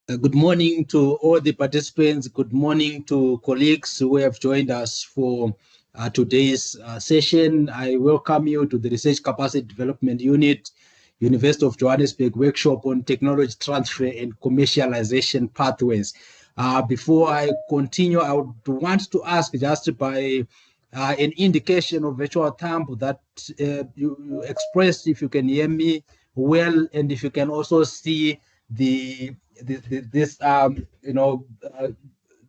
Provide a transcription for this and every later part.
Good morning to all the participants. Good morning to colleagues who have joined us for today's session. I welcome you to the Research Capacity Development Unit, University of Johannesburg workshop on technology transfer and commercialization pathways. Before I continue, I would want to ask just by an indication of virtual thumb that you expressed if you can hear me well and if you can also see the this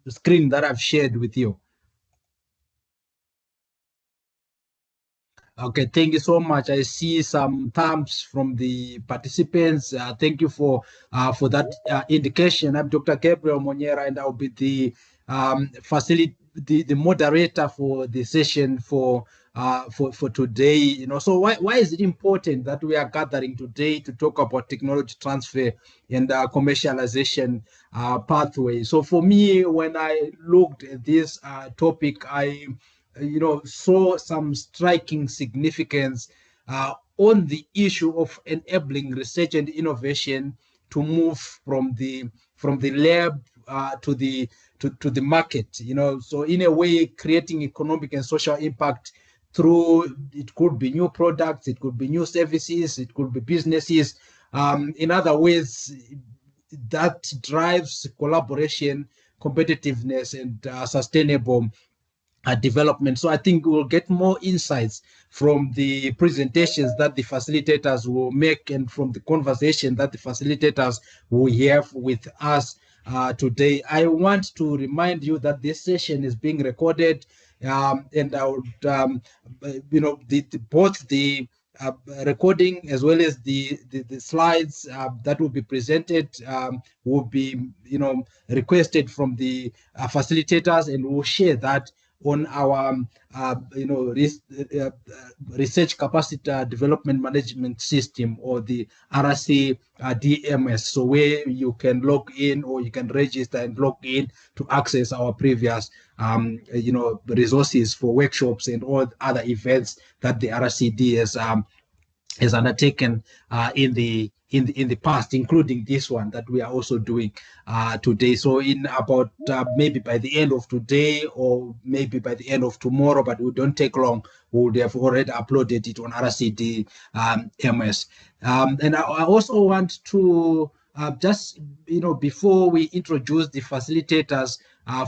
screen that I've shared with you. Okay, thank you so much. I see some thumbs from the participants. Thank you for that indication. I'm Dr. Gabriel Monyera, and I'll be the the moderator for the session for today. So why is it important that we are gathering today to talk about technology transfer and commercialization pathway? So for me, when I looked at this topic, I saw some striking significance on the issue of enabling research and innovation to move from the lab to the market. So in a way, creating economic and social impact through, it could be new products, it could be new services, it could be businesses. In other ways, that drives collaboration, competitiveness, and sustainable development. So I think we'll get more insights from the presentations that the facilitators will make and from the conversation that the facilitators will have with us today. I want to remind you that this session is being recorded, and I would, both the recording as well as the slides that will be presented will be requested from the facilitators, and we'll share that on our research capacity development management system, or the RC DMS. So where you can log in or you can register and log in to access our previous resources for workshops and all other events that the RCD has undertaken in the past, including this one that we are also doing today. So in about maybe by the end of today or maybe by the end of tomorrow, but it don't take long, we would have already uploaded it on RCD MS. And I also want to just, before we introduce the facilitators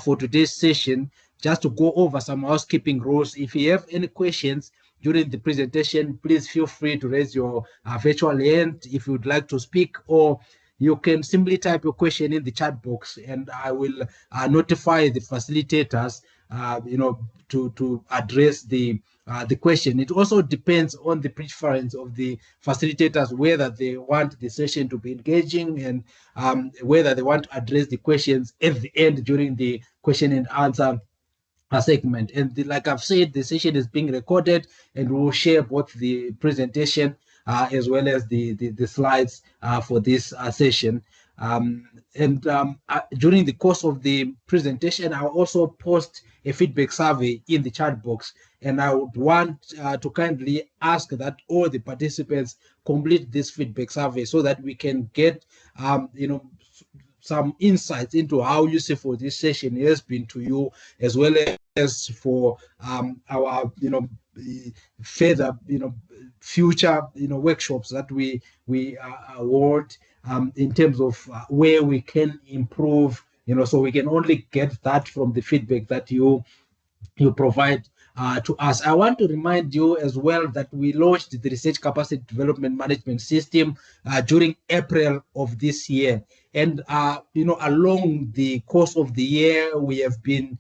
for today's session, just to go over some housekeeping rules. If you have any questions during the presentation, please feel free to raise your virtual hand if you would like to speak, or you can simply type your question in the chat box, and I will notify the facilitators, to address the question. It also depends on the preference of the facilitators, whether they want the session to be engaging and whether they want to address the questions at the end during the question and answer segment. And like I've said, the session is being recorded, and we'll share both the presentation as well as the slides for this session. During the course of the presentation, I'll also post a feedback survey in the chat box, and I would want to kindly ask that all the participants complete this feedback survey so that we can get some insights into how useful this session has been to you, as well as for our further future workshops that we award in terms of where we can improve. So we can only get that from the feedback that you provide to us. I want to remind you as well that we launched the Research Capacity Development Management System during April of this year. And, along the course of the year, we have been,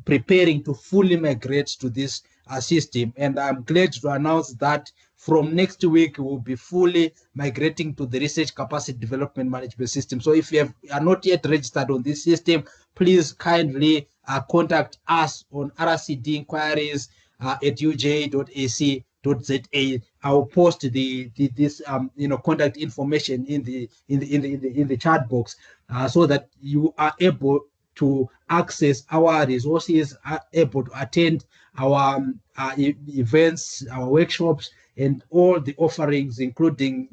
preparing to fully migrate to this system. And I'm glad to announce that from next week, we'll be fully migrating to the Research Capacity Development Management System. So if you are not yet registered on this system, please kindly contact us on RCD inquiries at uj.ac.za. I'll post this contact information in the chat box so that you are able to access our resources, are able to attend our events, our workshops, and all the offerings, including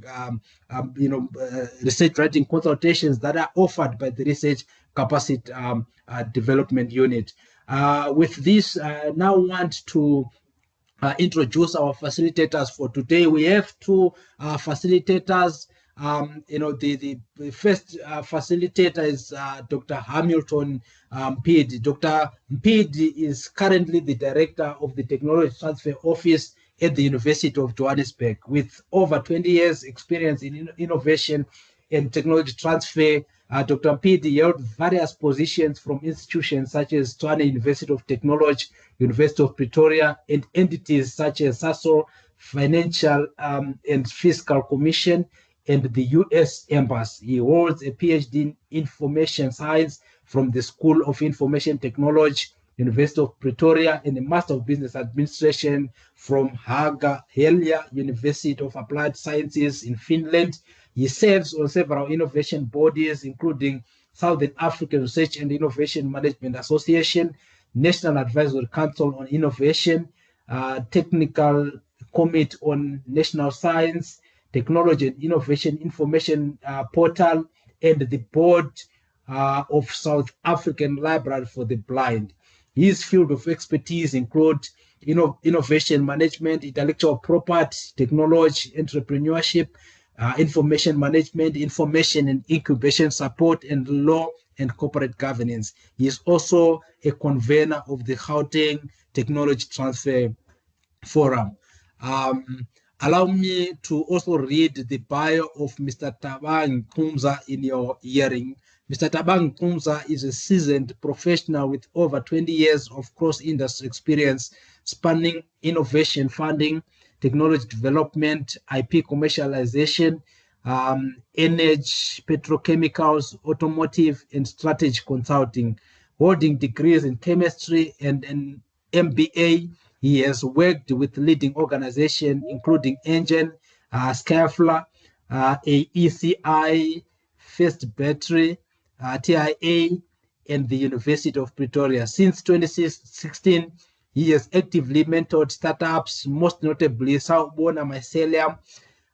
research writing consultations that are offered by the Research Capacity Development Unit. With this, I now want to introduce our facilitators for today. We have two facilitators. The first facilitator is Dr. Hamilton Mpidi. Dr. Mpidi is currently the director of the Technology Transfer Office at the University of Johannesburg, with over 20 years experience in innovation and technology transfer. Dr. Mpidi held various positions from institutions such as Tshwane University of Technology, University of Pretoria, and entities such as SASO, Financial and Fiscal Commission, and the U.S. Embassy. He holds a PhD in Information Science from the School of Information Technology, University of Pretoria, and a Master of Business Administration from Haga Helia University of Applied Sciences in Finland. He serves on several innovation bodies, including Southern African Research and Innovation Management Association, National Advisory Council on Innovation, Technical Committee on National Science, Technology and Innovation Information Portal, and the Board of South African Library for the Blind. His field of expertise include innovation management, intellectual property, technology, entrepreneurship, information management, information and incubation support, and law and corporate governance. He is also a convener of the Gauteng Technology Transfer Forum. Allow me to also read the bio of Mr. Tabang Kumza in your hearing. Mr. Tabang Kumza is a seasoned professional with over 20 years of cross-industry experience spanning innovation funding, technology development, IP commercialization, energy, petrochemicals, automotive, and strategy consulting. Holding degrees in chemistry and an MBA, he has worked with leading organizations including Engen, Skyfla, AECI, First Battery, TIA, and the University of Pretoria. Since 2016, he has actively mentored startups, most notably Sawubona Mycelium,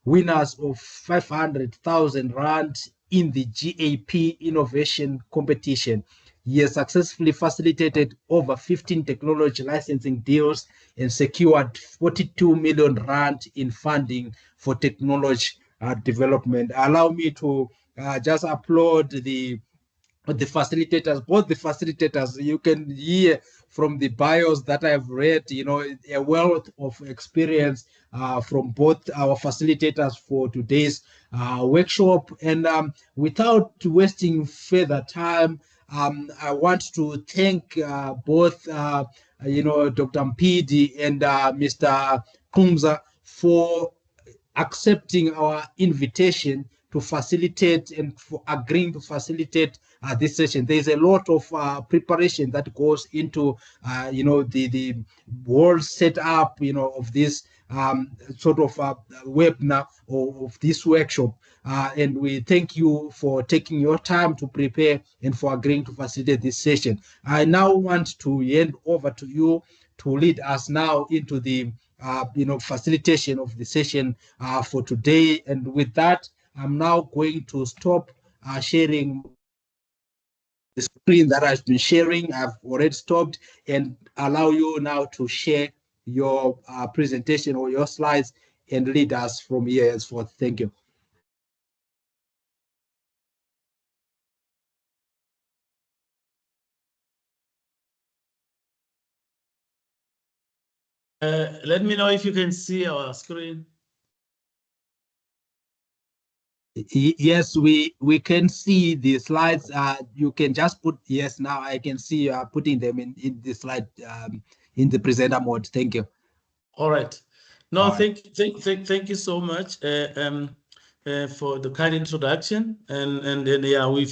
winners of 500,000 Rand in the GAP Innovation Competition. He has successfully facilitated over 15 technology licensing deals and secured 42 million Rand in funding for technology development. Allow me to just applaud the facilitators, both the facilitators. You can hear from the bios that I've read, a wealth of experience from both our facilitators for today's workshop. And without wasting further time, I want to thank both, Dr. Mpidi and Mr. Kumza for accepting our invitation to facilitate and for agreeing to facilitate this session. There's a lot of preparation that goes into, the whole setup, of this sort of webinar or of this workshop. And we thank you for taking your time to prepare and for agreeing to facilitate this session. I now want to hand over to you to lead us now into the facilitation of the session for today. And with that, I'm now going to stop sharing the screen that I've been sharing. I've already stopped, and allow you now to share your presentation or your slides and lead us from here henceforth. Thank you. Let me know if you can see our screen. Yes, we can see the slides. You can just put, yes, now I can see you are putting them in the slide, in the presenter mode. Thank you. All right. No, All right. thank you so much for the kind introduction. And yeah, we're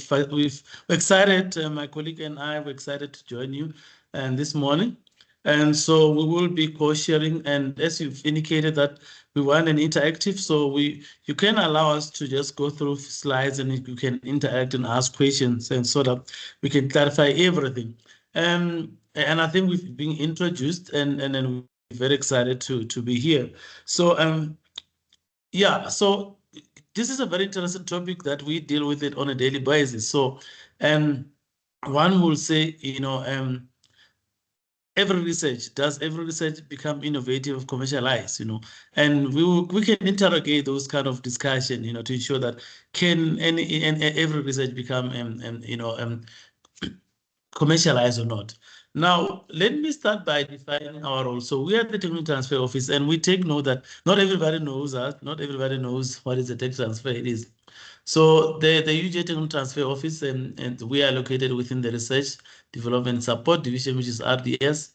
excited. My colleague and I were excited to join you this morning. And so we will be co-sharing, and as you've indicated that we want an interactive, so you can allow us to just go through slides and you can interact and ask questions, and so that we can clarify everything. And I think we've been introduced, and then very excited to be here. So yeah, so this is a very interesting topic that we deal with it on a daily basis. So one will say, every research become innovative, commercialized, and we can interrogate those kind of discussion, to ensure that can every research become commercialized or not. Now, let me start by defining our role. So we are the Technology Transfer Office, and we take note that not everybody knows us, not everybody knows what is a tech transfer it is. So the UJ Technology Transfer Office, and we are located within the Research Development Support Division, which is RDS.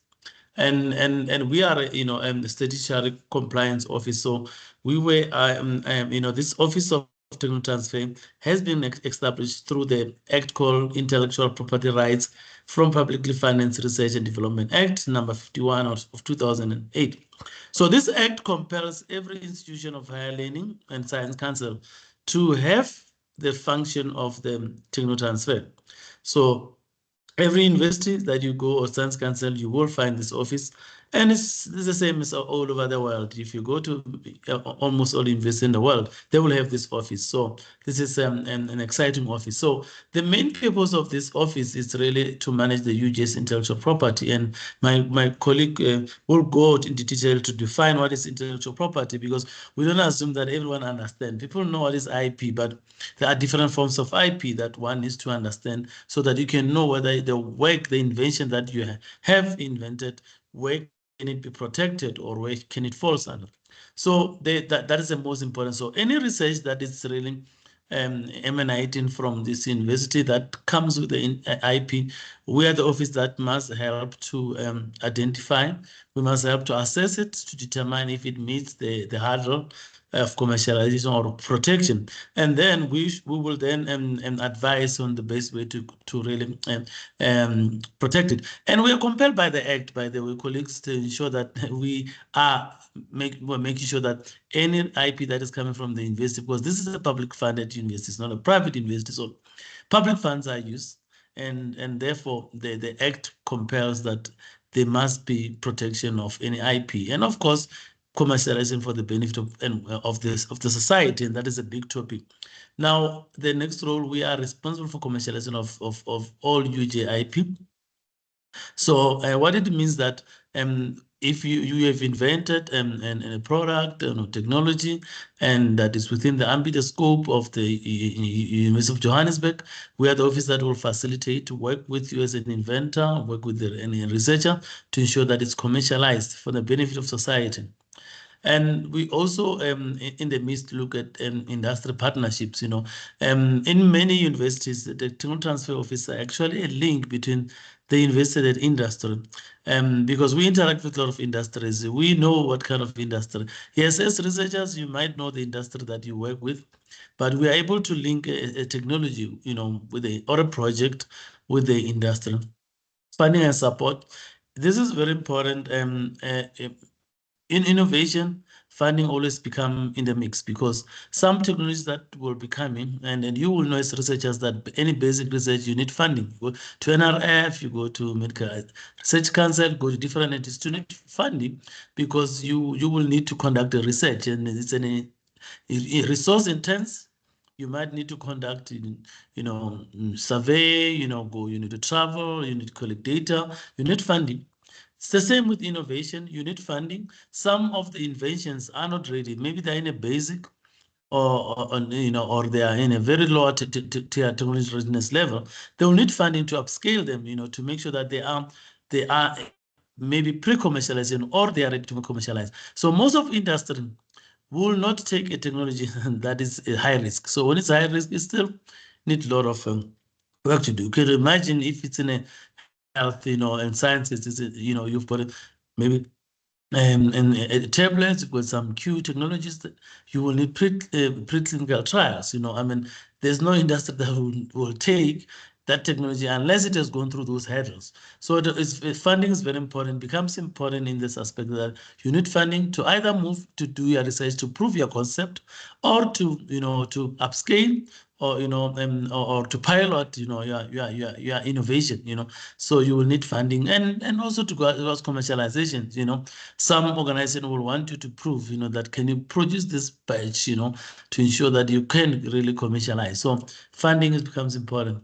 And we are, the statutory compliance office. So we were, this Office of Technology Transfer has been established through the act called Intellectual Property Rights from Publicly Financed Research and Development Act number 51 of 2008. So this act compels every institution of higher learning and science council to have the function of the technology transfer. So every university that you go or science council, you will find this office, and it's the same as all over the world. If you go to almost all universities in the world, they will have this office. So this is an exciting office. So the main purpose of this office is really to manage the UJ's intellectual property, and my colleague will go into detail to define what is intellectual property, because we don't assume that everyone understands. People know what is IP, but there are different forms of IP that one needs to understand so that you can know whether the work, the invention that you have invented, where can it be protected or where can it fall under. So that is the most important. So any research that is really emanating from this university that comes with the IP, we are the office that must help to identify, we must help to assess it, to determine if it meets the hurdle of commercialization or protection, and then we will then advise on the best way to really protect it. And we are compelled by the act, by the way, colleagues, to ensure that we are making sure that any IP that is coming from the university, because this is a public funded university, it's not a private university, so public funds are used, and therefore the act compels that there must be protection of any IP, and of course commercialization for the benefit of the society, and that is a big topic. Now, the next role, we are responsible for commercialization of all UJ IP. So what it means that if you have invented a product or technology, and that is within the ambit, the scope of the University of Johannesburg, we are the office that will facilitate to work with you as an inventor, work with any researcher to ensure that it's commercialized for the benefit of society. And we also, in the midst, look at industry partnerships. In many universities, the technology transfer office are actually a link between the university and industry, because we interact with a lot of industries. We know what kind of industry. Yes, as researchers, you might know the industry that you work with, but we are able to link a technology, with or a project with the industry. Funding and support. This is very important. In innovation, funding always become in the mix, because some technologies that will be coming, and you will know as researchers that any basic research, you need funding. You go to NRF, you go to Medical Research Council, go to different entities to need funding, because you will need to conduct a research, and it's a resource intense. You might need to conduct, survey, you need to travel, you need to collect data, you need funding. It's the same with innovation. You need funding. Some of the inventions are not ready. Maybe they're in a basic, or they are in a very low tier technology readiness level. They will need funding to upscale them, to make sure that they are maybe pre-commercialization, or they are ready to be commercialized. So most of industry will not take a technology that is a high risk. So when it's high risk, it still needs a lot of work to do. You can imagine if it's in a health, and sciences, you've got maybe and tablets with some Q technologies that you will need preclinical trials. I mean, there's no industry that will take that technology unless it has gone through those hurdles. So funding is very important, becomes important in this aspect that you need funding to either move to do your research to prove your concept, or to to upscale, or or to pilot your innovation. So you will need funding, and also to go towards commercialization. Some organization will want you to prove that can you produce this batch to ensure that you can really commercialize. So funding becomes important.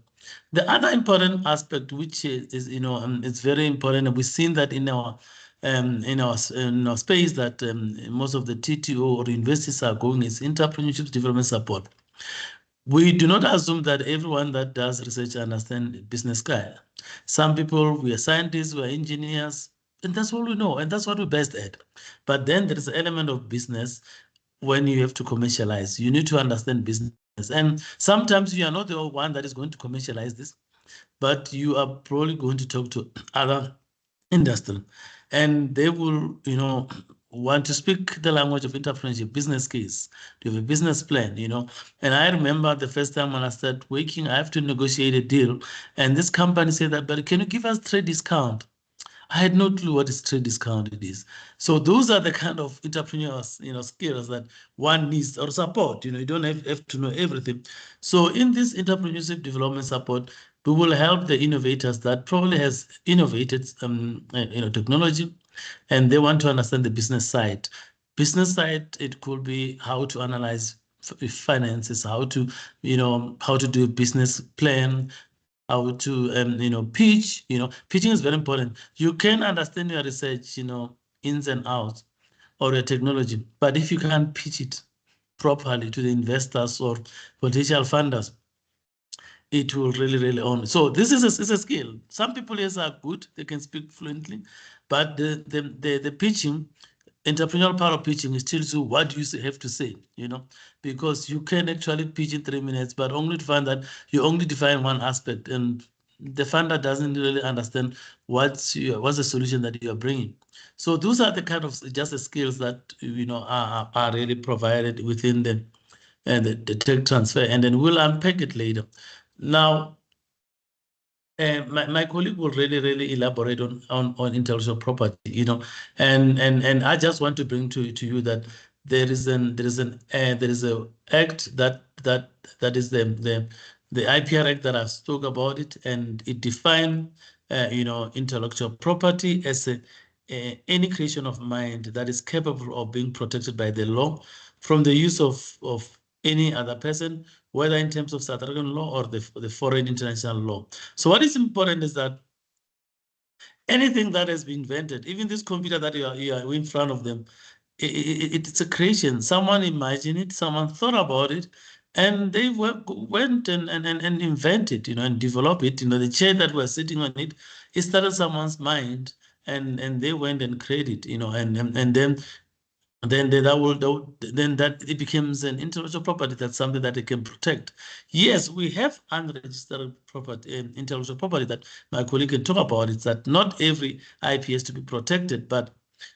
The other important aspect, which is it's very important, and we've seen that in our space, that most of the TTO or universities are going, is entrepreneurship development support. We do not assume that everyone that does research understands business guy. Some people, we are scientists, we are engineers, and that's all we know, and that's what we're best at. But then there is an element of business when you have to commercialize. You need to understand business. And sometimes you are not the one that is going to commercialize this, but you are probably going to talk to other industry, and they will want to speak the language of entrepreneurship, business case. Do you have a business plan? And I remember the first time when I started working, I have to negotiate a deal, and this company said that, but can you give us trade discount? I had no clue what is trade discount it is. So those are the kind of entrepreneurs, skills that one needs, or support. You don't have to know everything. So in this entrepreneurship development support, we will help the innovators that probably has innovated technology, and they want to understand the business side. Business side, it could be how to analyze finances, how to do a business plan, how to pitch. Pitching is very important. You can understand your research ins and outs, or your technology, but if you can't pitch it properly to the investors or potential funders, it will really own. So this is a skill. Some people, yes, are good, they can speak fluently, but the pitching, entrepreneurial part of pitching, is still to what do you have to say, because you can actually pitch in 3 minutes, but only to find that you only define one aspect, and the funder doesn't really understand what's the solution that you are bringing. So those are the kind of just the skills that are really provided within the tech transfer, and then we'll unpack it later. Now, my colleague will really elaborate on intellectual property, and I just want to bring to you that there is a act that is the IPR Act that I spoke about it, and it defines intellectual property as any creation of mind that is capable of being protected by the law from the use of any other person, whether in terms of South African law or the foreign international law. So what is important is that anything that has been invented, even this computer that you are in front of them, it's a creation. Someone imagined it, someone thought about it, and they went and invented, and developed it. The chair that we're sitting on it started someone's mind, and they went and created, and then that it becomes an intellectual property. That's something that it can protect. Yes, we have unregistered property, intellectual property, that my colleague can talk about. It's that not every IP has to be protected, but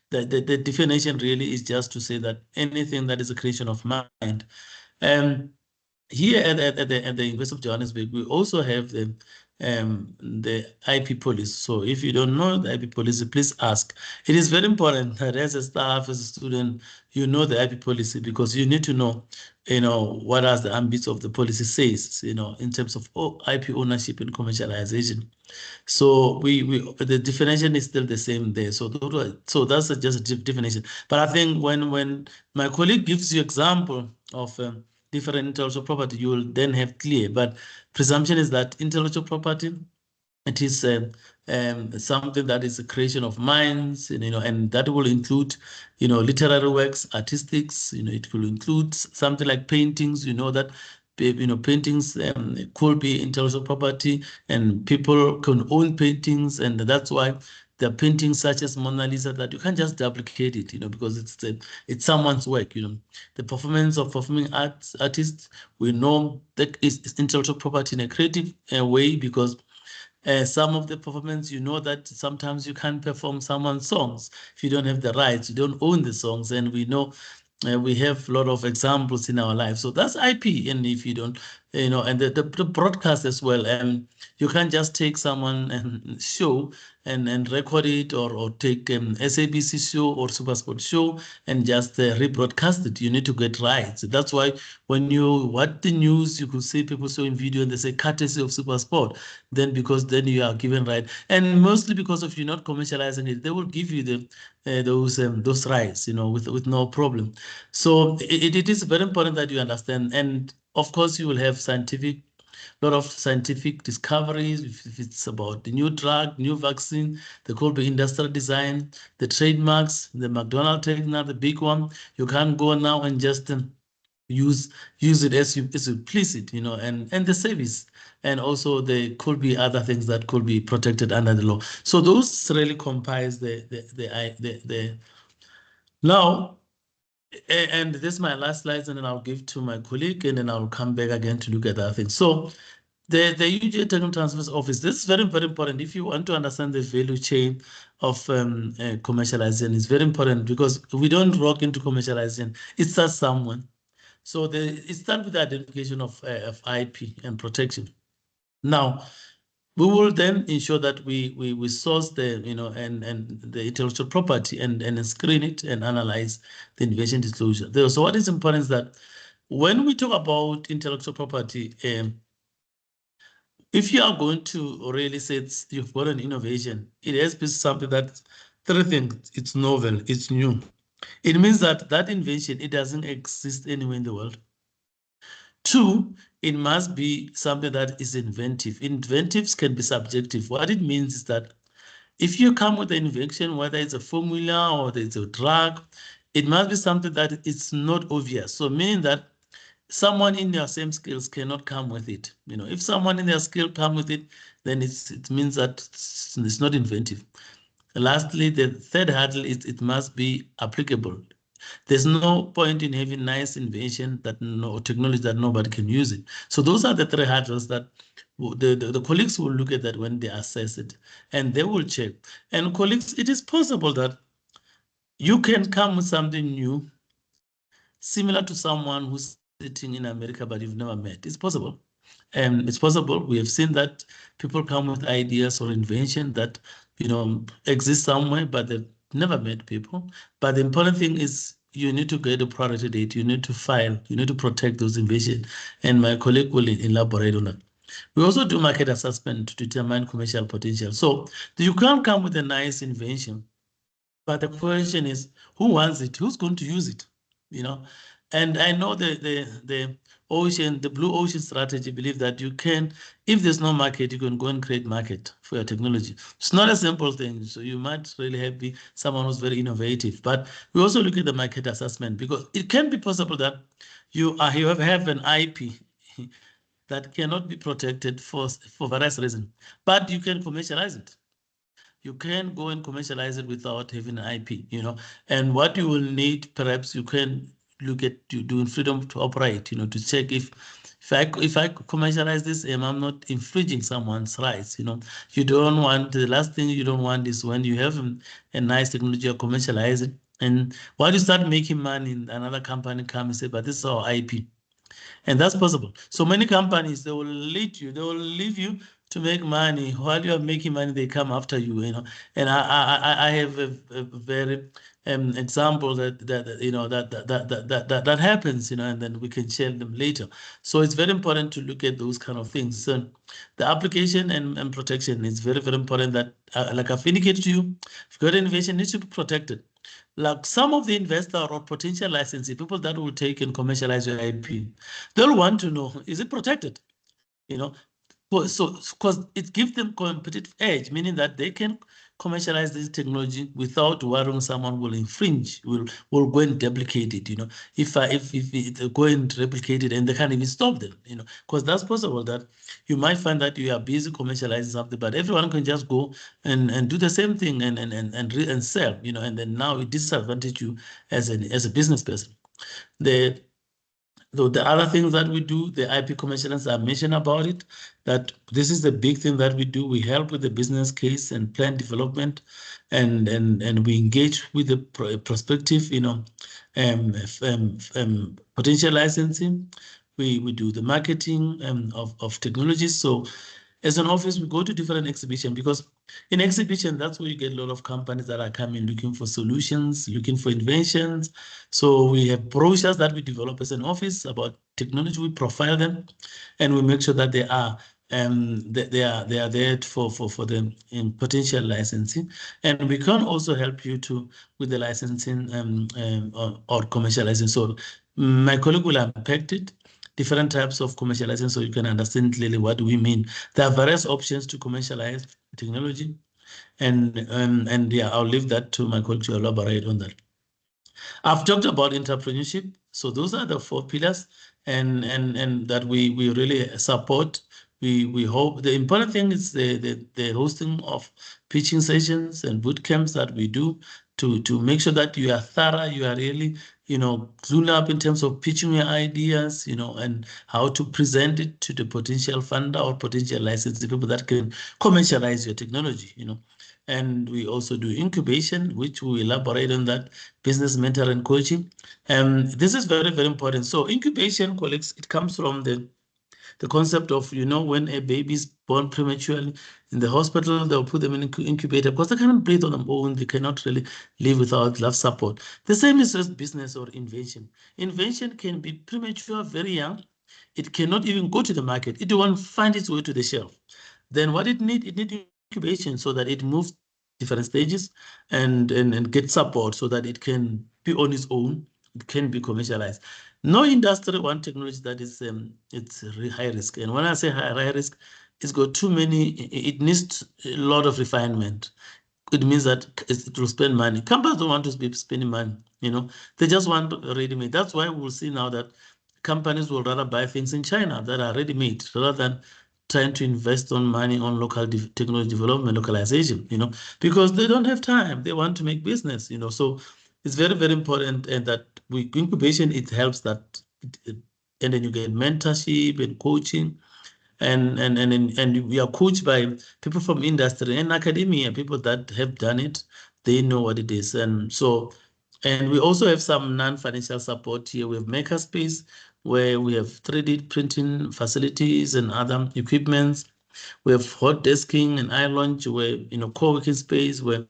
the definition really is just to say that anything that is a creation of mind. And here at the University of Johannesburg, we also have the IP policy. So if you don't know the IP policy, please ask. It is very important that as a staff, as a student, you know the IP policy, because you need to know, what does the ambit of the policy says, in terms of IP ownership and commercialization. So the definition is still the same there. So that's just a definition. But I think when my colleague gives you example of different intellectual property, you will then have clear. But presumption is that intellectual property, it is something that is a creation of minds, and that will include, literary works, artistics. It will include something like paintings. That paintings could be intellectual property, and people can own paintings, and that's why there are paintings such as Mona Lisa that you can't just duplicate it, because it's someone's work. The performance of performing artists, we know that is intellectual property in a creative way, because some of the performance, that sometimes you can't perform someone's songs if you don't have the rights, you don't own the songs, and we know we have a lot of examples in our life. So that's IP, and if you don't and the broadcast as well. You can't just take someone and show and record it, or take SABC show or SuperSport show and just rebroadcast it. You need to get rights. That's why when you watch the news, you could see people showing video and they say courtesy of SuperSport. Then because then you are given right, and mostly because of you not commercializing it, they will give you those rights, with no problem. So it is very important that you understand, and of course you will have lot of scientific discoveries. If it's about the new drug, new vaccine, there could be industrial design, the trademarks, the McDonald trademark, the big one. You can't go now and just use it as you please it, and the service, and also there could be other things that could be protected under the law. So those really comprise the now. And this is my last slide, and then I'll give to my colleague, and then I'll come back again to look at other things. So the UJ Technical Transfers Office, this is very, very important. If you want to understand the value chain of commercialization, it's very important, because we don't walk into commercialization. It starts somewhere. So it starts with the identification of IP and protection. Now, we will then ensure that we source the and the intellectual property and screen it and analyze the invention disclosure. So what is important is that when we talk about intellectual property, if you are going to really say you've got an innovation, it has to be something that three things: it's novel, it's new. It means that invention, it doesn't exist anywhere in the world. Two, it must be something that is inventive. Inventives can be subjective. What it means is that if you come with an invention, whether it's a formula or it's a drug, it must be something that it's not obvious. So meaning that someone in their same skills cannot come with it. If someone in their skill come with it, then it means that it's not inventive. Lastly, the third hurdle is it must be applicable. There's no point in having nice invention or technology that nobody can use it. So those are the three hurdles that the colleagues will look at that when they assess it, and they will check. And colleagues, it is possible that you can come with something new, similar to someone who's sitting in America, but you've never met. It's possible. And it's possible. We have seen that people come with ideas or invention that, exist somewhere, but they've never met people. But the important thing is you need to get a priority date. You need to file. You need to protect those inventions. And my colleague will elaborate on that. We also do market assessment to determine commercial potential. So you can't come with a nice invention, but the question is, who wants it? Who's going to use it? And I know the blue ocean strategy believe that you can, if there's no market, you can go and create market for your technology. It's not a simple thing. So you might really have be someone who's very innovative. But we also look at the market assessment, because it can be possible that you have an IP that cannot be protected for various reasons, but you can commercialize it. You can go and commercialize it without having an IP, and what you will need, perhaps you can look at doing freedom to operate, to check if I commercialize this, I'm not infringing someone's rights. You don't want, the last thing you don't want is when you have a nice technology, you commercialize it, and while you start making money, another company come and say, but this is our IP. And that's possible. So many companies, they will leave you to make money. While you are making money, they come after you, And I have a very example that happens, and then we can share them later. So it's very important to look at those kind of things. So the application and protection is very, very important. That, like I've indicated to you, if you've got innovation, it needs to be protected. Like some of the investor or potential licensee, people that will take and commercialize your IP, they'll want to know, is it protected? So because it gives them competitive edge, meaning that they can commercialize this technology without worrying someone will infringe, will go and duplicate it. If they go and replicate it and they can't even stop them, because that's possible that you might find that you are busy commercializing something, but everyone can just go and do the same thing and sell, and then now it disadvantages you as a business person. The other things that we do, the IP commercials, I mentioned about it, that this is the big thing that we do. We help with the business case and plan development, and we engage with the prospective, potential licensing. we do the marketing of technologies. So as an office, we go to different exhibitions because in exhibition, that's where you get a lot of companies that are coming looking for solutions, looking for inventions. So we have brochures that we develop as an office about technology. We profile them, and we make sure that they are there for the potential licensing, and we can also help you to with the licensing or commercializing. So my colleague will unpack it, different types of commercializing, so you can understand clearly what we mean. There are various options to commercialize technology, and yeah, I'll leave that to my colleague to elaborate on that. I've talked about entrepreneurship. So those are the 4 pillars, and that we really support. We hope the important thing is the hosting of pitching sessions and boot camps that we do to make sure that you are thorough, you are really clued up in terms of pitching your ideas, and how to present it to the potential funder or potential licensee people that can commercialize your technology. And we also do incubation, which we elaborate on that, business mentor and coaching. This is very, very important. So incubation, colleagues, it comes from the concept of, when a baby is born prematurely in the hospital, they'll put them in incubator because they cannot breathe on their own. They cannot really live without love support. The same is with business or invention. Invention can be premature, very young. It cannot even go to the market. It won't find its way to the shelf. Then what it needs incubation so that it moves different stages and get support so that it can be on its own. It can be commercialized. No industry want technology that is it's high risk. And when I say high risk, it's got too many. It needs a lot of refinement. It means that it will spend money. Companies don't want to be spending money. They just want ready-made. That's why we'll see now that companies will rather buy things in China that are ready-made rather than trying to invest on money on local technology development, localization, because they don't have time. They want to make business, So it's very, very important, and that with incubation, it helps that, and then you get mentorship and coaching, and we are coached by people from industry and academia, people that have done it. They know what it is, and we also have some non-financial support here. We have Makerspace, where we have 3D printing facilities and other equipments. We have hot desking and iLaunch, where co-working space where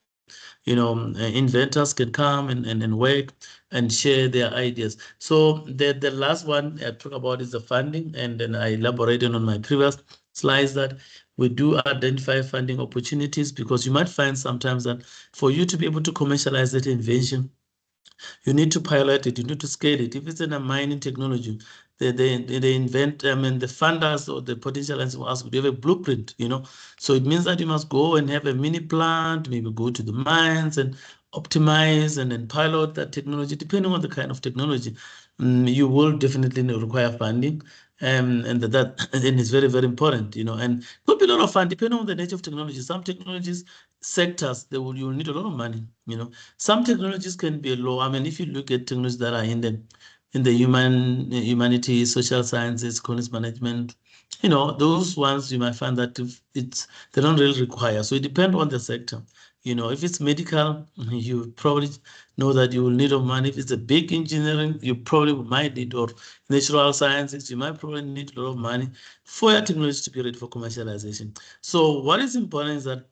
inventors can come and work and share their ideas. So the last one I talk about is the funding, and then I elaborated on my previous slides that we do identify funding opportunities, because you might find sometimes that for you to be able to commercialize that invention, you need to pilot it, you need to scale it. If it's in a mining technology, they invent, the funders or the potential will ask, do you have a blueprint, So it means that you must go and have a mini plant, maybe go to the mines and optimize and then pilot that technology, depending on the kind of technology. You will definitely require funding. And that and it's very, very important, and could be a lot of fun depending on the nature of technology. Some technologies sectors, you'll need a lot of money, Some technologies can be low. I mean, if you look at technologies that are in the humanities, social sciences, economics management, those ones you might find that they don't really require. So it depends on the sector. If it's medical, you probably know that you will need of money. If it's a big engineering, you probably might need, or natural sciences, you might probably need a lot of money for your technology to be ready for commercialization. So what is important is that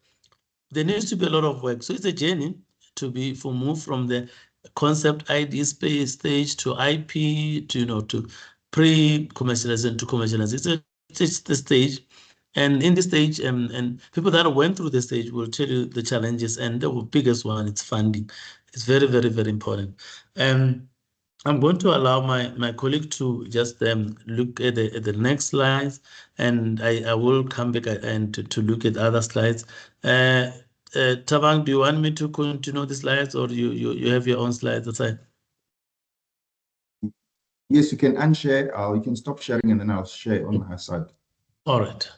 there needs to be a lot of work. So it's a journey for move from the concept ID space stage to IP to pre-commercialization to commercialization. It's the stage. And in this stage, and people that went through the stage will tell you the challenges, and the biggest one is funding. It's very, very, very important. I'm going to allow my colleague to just look at the next slides, and I will come back and to look at other slides. Tabang, do you want me to continue the slides, or you have your own slides aside? Yes, you can unshare. You can stop sharing, and then I'll share on my side. All right.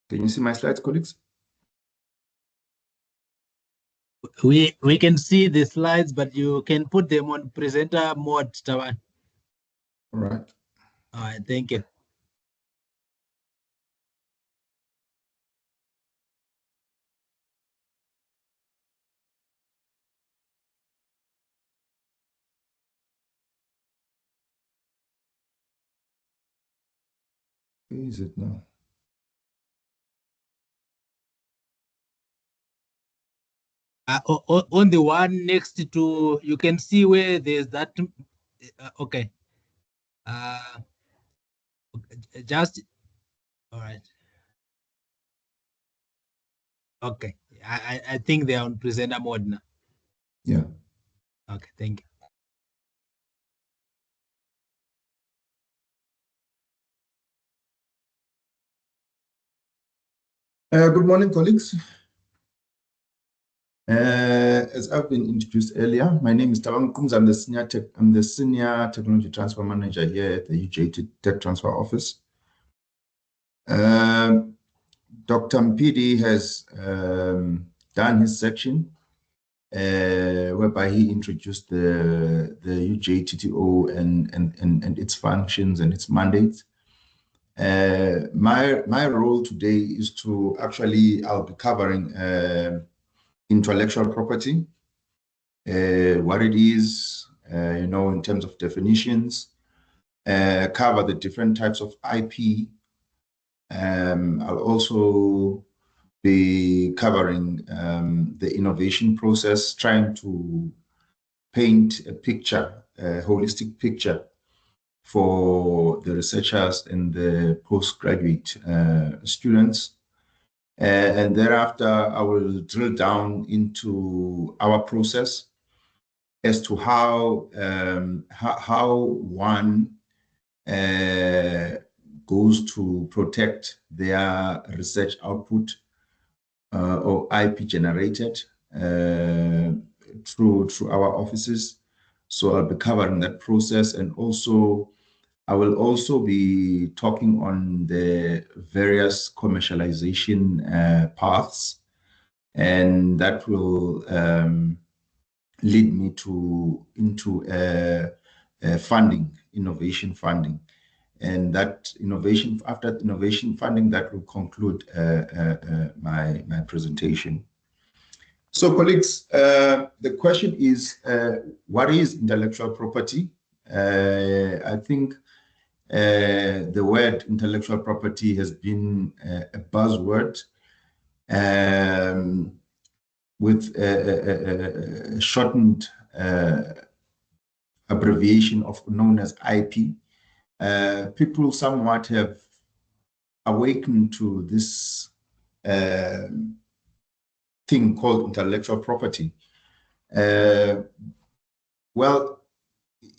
Can you see my slides, colleagues? We can see the slides, but you can put them on presenter mode, Tawan. All right. All right, thank you. Where is it now? On the one next to, you can see where there's that. Okay. Just, all right. Okay. I think they are on presenter mode now. Yeah. Okay, thank you. Good morning, colleagues. As I've been introduced earlier, my name is Tabang Kums. I'm the senior technology transfer manager here at the UJT Tech Transfer Office. Dr. Mpidi has done his section, whereby he introduced the UJTTO and its functions and its mandates. My role today is to I'll be covering intellectual property, what it is, in terms of definitions, cover the different types of IP. I'll also be covering the innovation process, trying to paint a picture, a holistic picture for the researchers and the postgraduate students. And thereafter, I will drill down into our process as to how one goes to protect their research output or IP generated through our offices. So I'll be covering that process, and also I will also be talking on the various commercialization paths, and that will lead me into funding, innovation funding. And that after innovation funding, that will conclude my presentation. So, colleagues, the question is, what is intellectual property? I think the word intellectual property has been a buzzword with a shortened abbreviation known as IP. People somewhat have awakened to this thing called intellectual property. Well,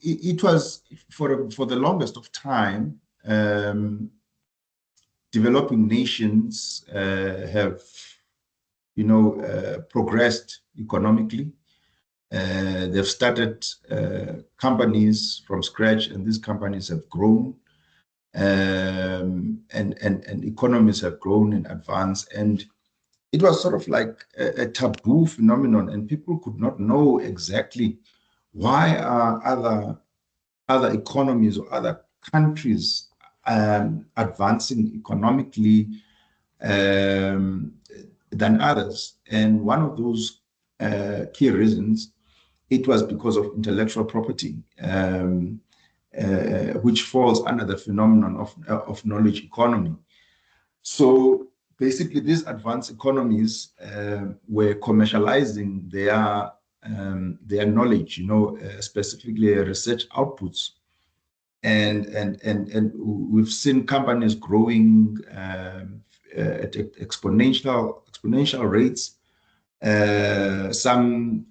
it was for the longest of time, developing nations have, progressed economically. They've started companies from scratch, and these companies have grown, and economies have grown in advance. And it was sort of like a taboo phenomenon, and people could not know exactly why are other economies or other countries advancing economically than others. And one of those key reasons, it was because of intellectual property, which falls under the phenomenon of knowledge economy. So basically, these advanced economies were commercializing their knowledge, specifically research outputs, and we've seen companies growing at exponential rates. Some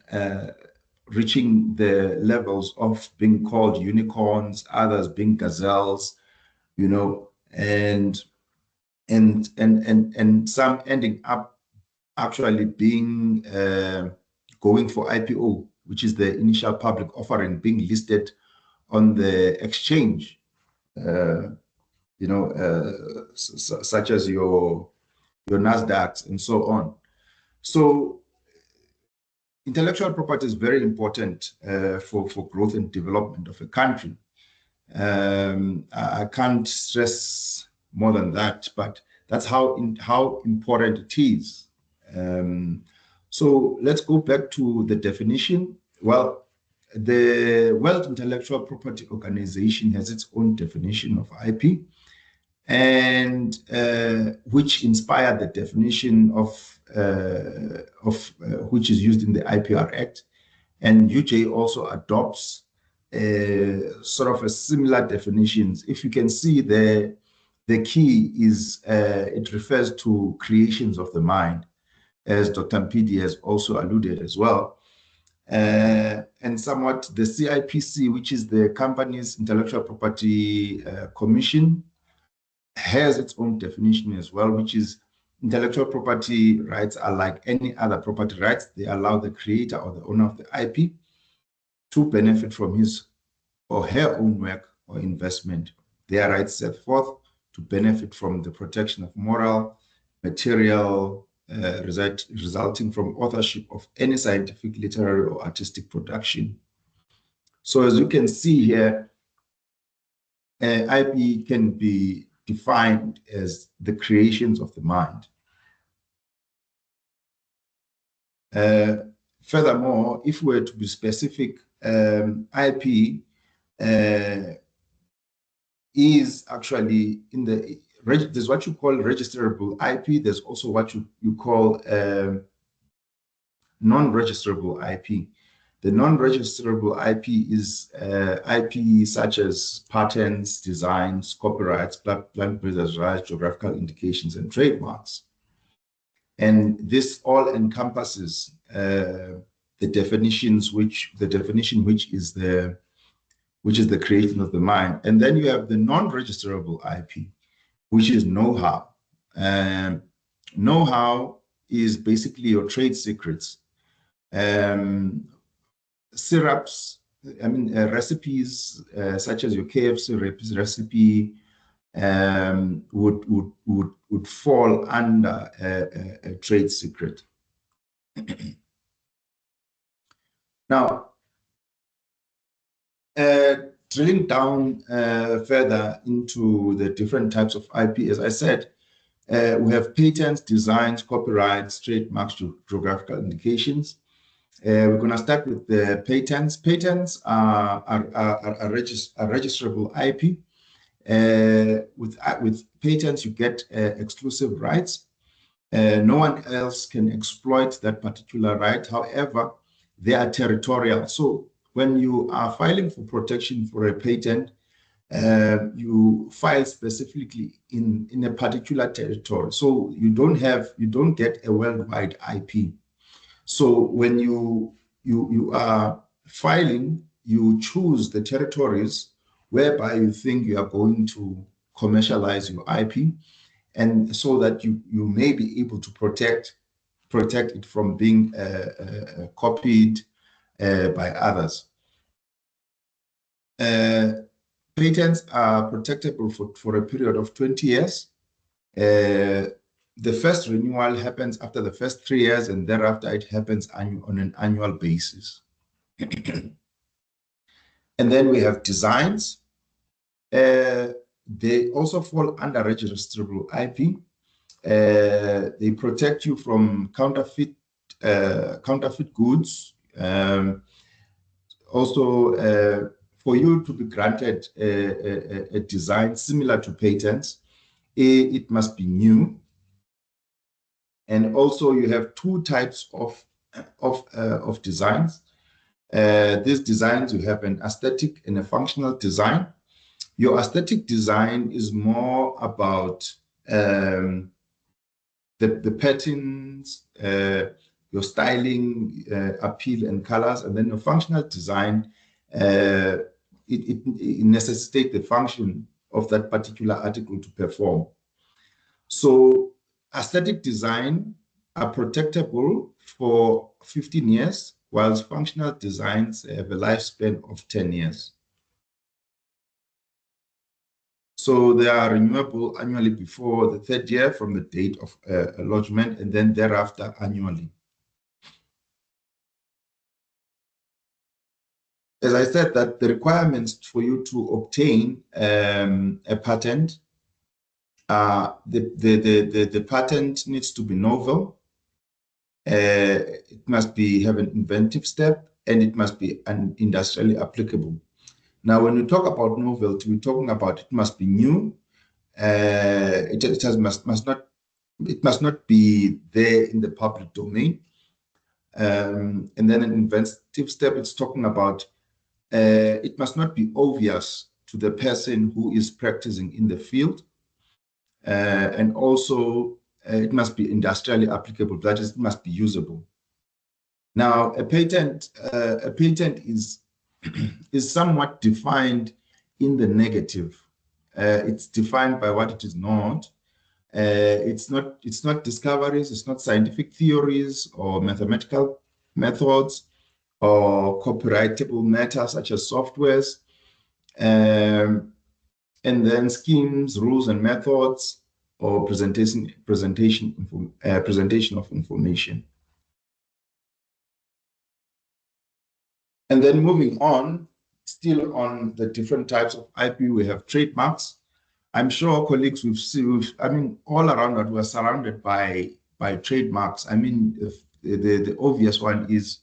reaching the levels of being called unicorns, others being gazelles, and some ending up actually being going for IPO, which is the initial public offering, being listed on the exchange, such as your your NASDAQs, and so on. So intellectual property is very important for growth and development of a country. I can't stress more than that, but that's how important it is. So let's go back to the definition. Well, the World Intellectual Property Organization has its own definition of IP, and which inspired the definition of which is used in the IPR Act. And UJ also adopts sort of a similar definitions. If you can see the key is it refers to creations of the mind, as Dr. Mpidi has also alluded as well. And somewhat the CIPC, which is the Companies Intellectual Property Commission, has its own definition as well, which is intellectual property rights are like any other property rights. They allow the creator or the owner of the IP to benefit from his or her own work or investment. Their rights set forth to benefit from the protection of moral, material, resulting from authorship of any scientific, literary, or artistic production. So as you can see here, IP can be defined as the creations of the mind. Furthermore, if we were to be specific, IP is actually in the, there's what you call registerable IP. There's also what you call non-registerable IP. The non-registerable IP is IP such as patents, designs, copyrights, plant breeders' rights, geographical indications, and trademarks. And this all encompasses the definition which is the creation of the mind. And then you have the non-registerable IP, which is know-how. Know-how is basically your trade secrets. Syrups, recipes such as your KFC recipe would fall under a trade secret. Now, drilling down further into the different types of IP, as I said, we have patents, designs, copyrights, trademarks, geographical indications. We're going to start with the patents. Patents are registerable IP. With patents, you get exclusive rights. No one else can exploit that particular right. However, they are territorial. So when you are filing for protection for a patent, you file specifically in a particular territory. So you don't get a worldwide IP. So when you are filing, you choose the territories whereby you think you are going to commercialize your IP, and so that you may be able to protect it from being copied by others. Patents are protectable for a period of 20 years. The first renewal happens after the first 3 years, and thereafter it happens on an annual basis. And then we have designs. They also fall under registerable IP. They protect you from counterfeit goods. Also, for you to be granted a design similar to patents, it must be new. And also, you have two types of designs. These designs, you have an aesthetic and a functional design. Your aesthetic design is more about the patterns, your styling, appeal, and colors. And then your functional design, it necessitates the function of that particular article to perform. So aesthetic design are protectable for 15 years, whilst functional designs have a lifespan of 10 years. So they are renewable annually before the third year from the date of lodgement, and then thereafter annually. As I said, that the requirements for you to obtain a patent, the patent needs to be novel. It must have an inventive step, and it must be industrially applicable. Now, when we talk about novelty, we're talking about it must be new. It must not be there in the public domain. And then an inventive step, it's talking about it must not be obvious to the person who is practicing in the field. And also, it must be industrially applicable. That is, it must be usable. Now, a patent is is somewhat defined in the negative. It's defined by what it is not. It's not discoveries, it's not scientific theories or mathematical methods or copyrightable matter such as softwares, and then schemes, rules, and methods, or presentation of information. And then moving on, still on the different types of IP, we have trademarks. I'm sure colleagues I mean, all around that we're surrounded by trademarks. I mean, the obvious one is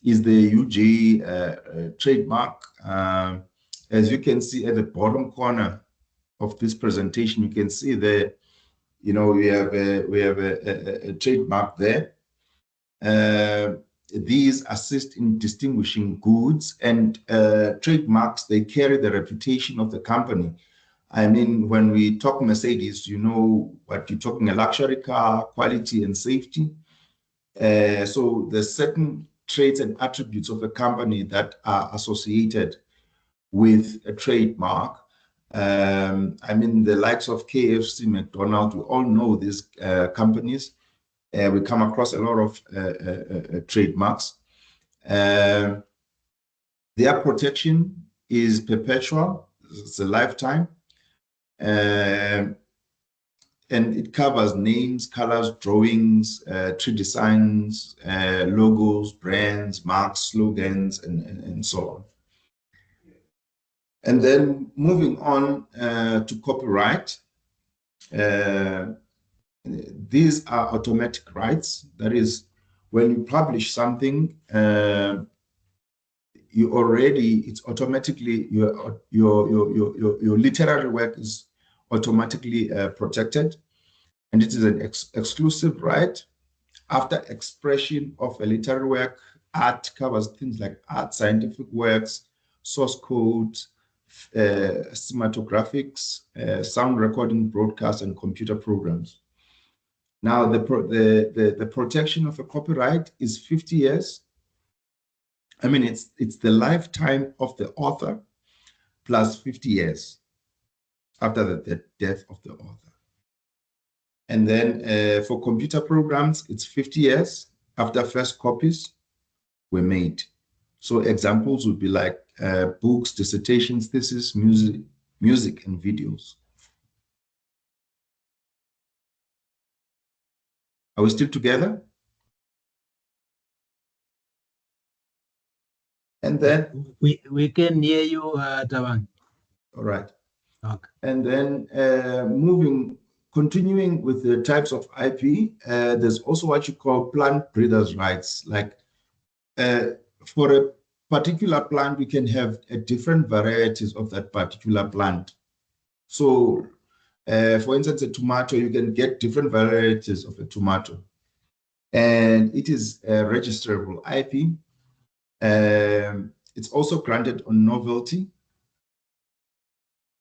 the UJ trademark. As you can see at the bottom corner of this presentation, you can see there, you know, we have a trademark there. These assist in distinguishing goods, and trademarks, they carry the reputation of the company. I mean, when we talk Mercedes, you know what you're talking, a luxury car, quality and safety. So there's certain traits and attributes of a company that are associated with a trademark. I mean, the likes of KFC, McDonald's, we all know these companies. We come across a lot of trademarks. Their protection is perpetual. It's a lifetime. And it covers names, colors, drawings, tree designs, logos, brands, marks, slogans, and so on. And then moving on to copyright. These are automatic rights. That is, when you publish something, it's automatically, your literary work is automatically protected, and it is an exclusive right. After expression of a literary work, art covers things like art, scientific works, source codes, cinematographics, sound recording, broadcast, and computer programs. Now, the protection of a copyright is 50 years. I mean, it's the lifetime of the author plus 50 years after the death of the author. And then for computer programs, it's 50 years after first copies were made. So examples would be like books, dissertations, thesis, music, and videos. Are we still together? And then we can hear you, Tabang. All right. Okay. And then continuing with the types of IP, there's also what you call plant breeders' rights. Like for a particular plant, we can have different varieties of that particular plant. So for instance, a tomato, you can get different varieties of a tomato. And it is a registrable IP. It's also granted on novelty.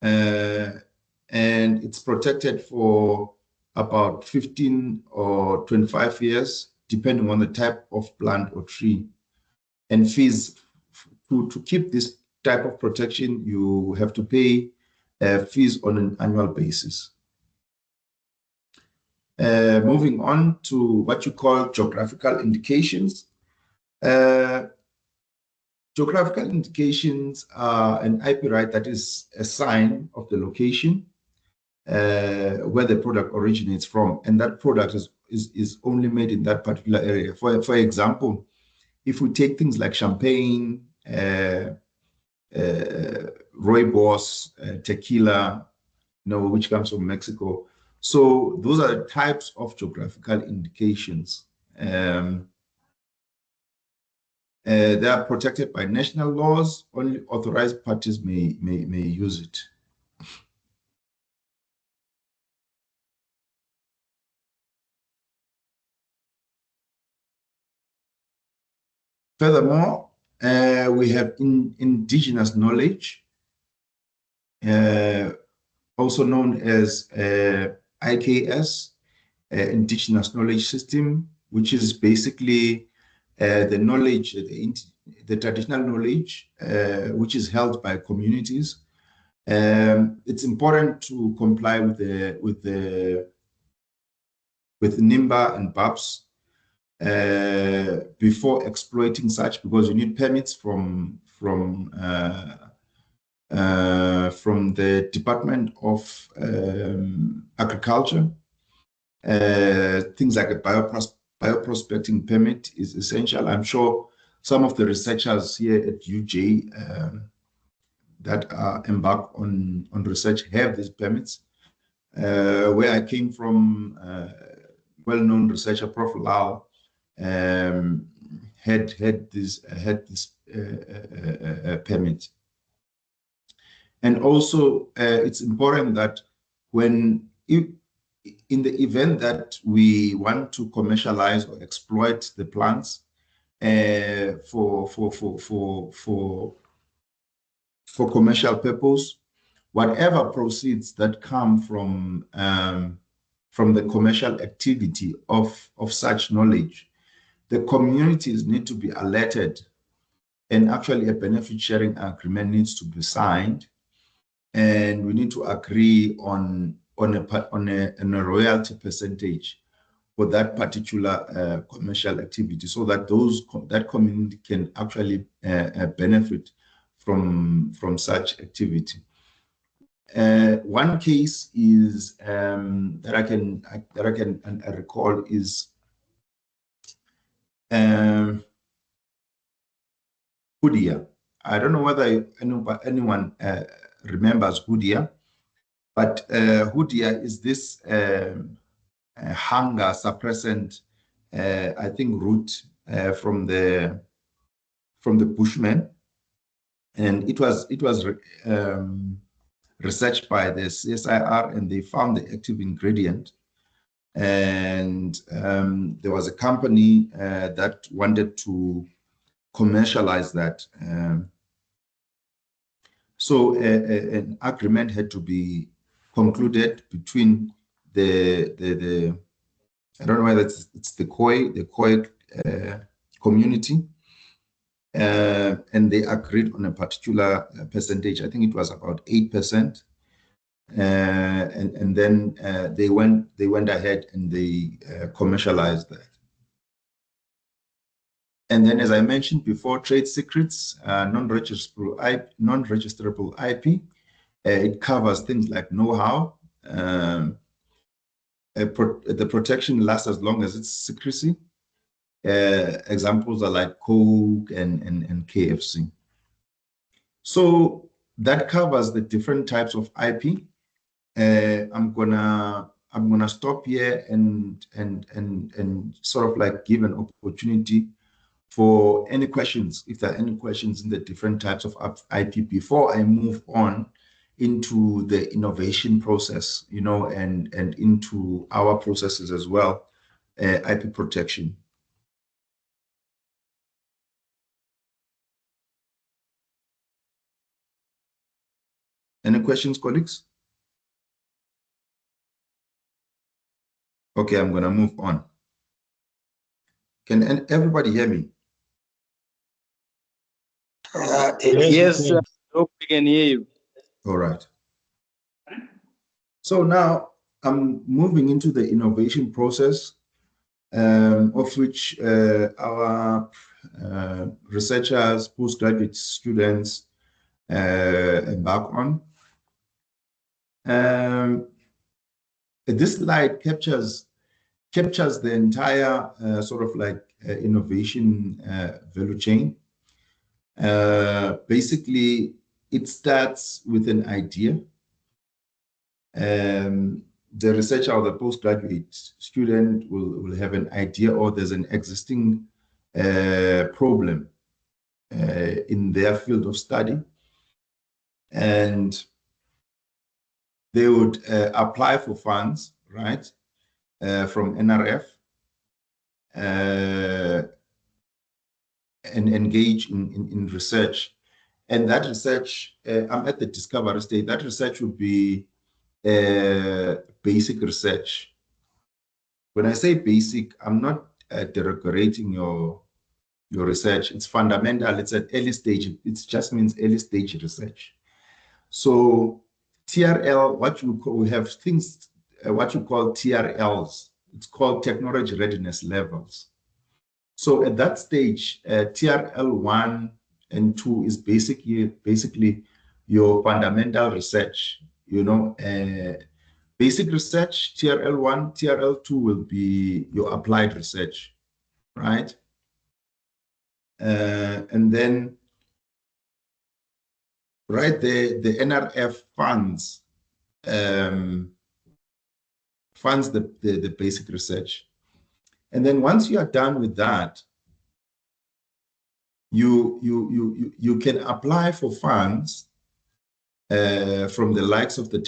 And it's protected for about 15 or 25 years, depending on the type of plant or tree. And fees, to keep this type of protection, you have to pay fees on an annual basis. Moving on to what you call geographical indications. Geographical indications are an IP right that is a sign of the location where the product originates from, and that product is only made in that particular area. For example, if we take things like champagne, rooibos, tequila, which comes from Mexico. So those are the types of geographical indications. They are protected by national laws. Only authorized parties may use it. Furthermore, we have indigenous knowledge, also known as IKS, Indigenous Knowledge System, which is basically the knowledge, the traditional knowledge, which is held by communities. It's important to comply with NIMBA and BAPS before exploiting such, because you need permits from the Department of Agriculture. Things like a bioprospecting permit is essential. I'm sure some of the researchers here at UJ that are embarked on research have these permits. Where I came from, well-known researcher Prof. Lal had this permit. And also, it's important that in the event that we want to commercialize or exploit the plants for commercial purpose, whatever proceeds that come from the commercial activity of such knowledge, the communities need to be alerted, and actually a benefit sharing agreement needs to be signed, and we need to agree on a royalty percentage for that particular commercial activity, so that that community can actually benefit from such activity. One case is that I can recall is Hoodia. I don't know whether anyone remembers Hoodia, but Hoodia is this hunger suppressant, I think, root from the Bushmen, and it was researched by the CSIR, and they found the active ingredient. And there was a company that wanted to commercialize that. So an agreement had to be concluded between the I don't know whether it's the Khoi community, and they agreed on a particular percentage. I think it was about 8%, and then they went ahead and they commercialized that. And then, as I mentioned before, trade secrets, non-registerable IP. It covers things like know-how. The protection lasts as long as it's secrecy. Examples are like Coke and KFC. So that covers the different types of IP. I'm gonna stop here and sort of like give an opportunity for any questions, if there are any questions in the different types of IP, before I move on into the innovation process, and into our processes as well, IP protection. Any questions, colleagues? Okay, I'm going to move on. Can everybody hear me? Yes, we can hear you. All right. So now I'm moving into the innovation process, of which our researchers, postgraduate students embark on. This slide captures the entire sort of like innovation value chain. Basically, it starts with an idea. The researcher or the postgraduate student will have an idea, or there's an existing problem in their field of study, and they would apply for funds, right, from NRF, and engage in research. And that research, I'm at the discovery stage, that research would be basic research. When I say basic, I'm not derogating your research. It's fundamental. It's at early stage. It just means early stage research. So TRL, we have things, what you call TRLs. It's called technology readiness levels. So at that stage, TRL 1 and 2 is basically your fundamental research, basic research, TRL 1, TRL 2 will be your applied research, right? And then right there, the NRF funds the basic research. And then once you are done with that, you can apply for funds from the likes of the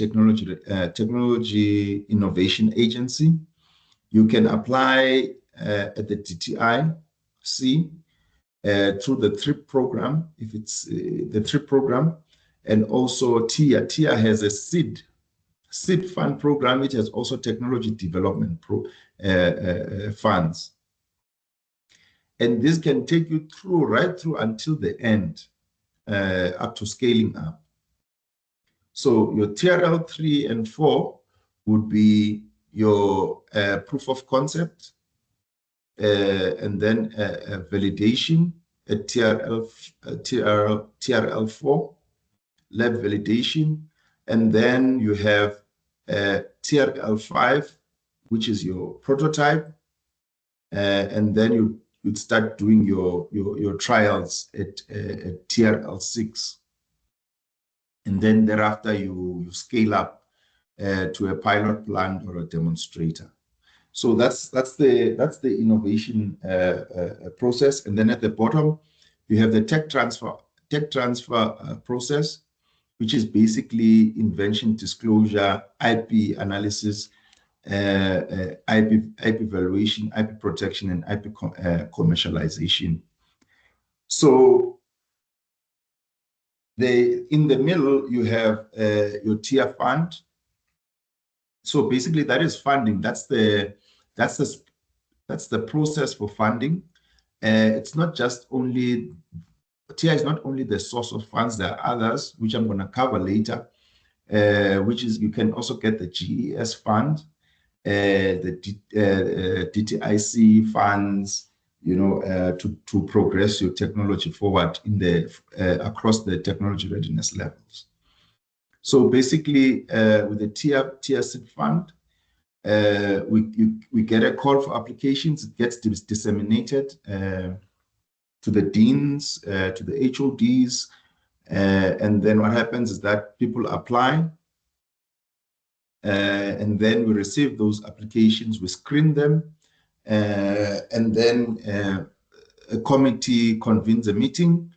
Technology Innovation Agency. You can apply at the DTIC through the TRIP program, if it's the TRIP program, and also TIA. TIA has a seed fund program, which has also technology development funds. And this can take you right through until the end, up to scaling up. So your TRL 3 and 4 would be your proof of concept, and then validation at TRL 4, lab validation, and then you have TRL 5, which is your prototype, and then you'd start doing your trials at TRL 6, and then thereafter you scale up to a pilot plant or a demonstrator. So that's the innovation process. And then at the bottom, you have the tech transfer process, which is basically invention disclosure, IP analysis, IP evaluation, IP protection, and IP commercialization. So in the middle, you have your tier fund. So basically, that is funding. That's the process for funding. It's not just only TIA is not only the source of funds. There are others which I'm going to cover later, which is you can also get the GES fund, the DTIC funds, to progress your technology forward in the across the technology readiness levels. So basically, with the TIA fund, we get a call for applications. It gets disseminated to the deans, to the HODs, and then what happens is that people apply, and then we receive those applications, we screen them, and then a committee convenes a meeting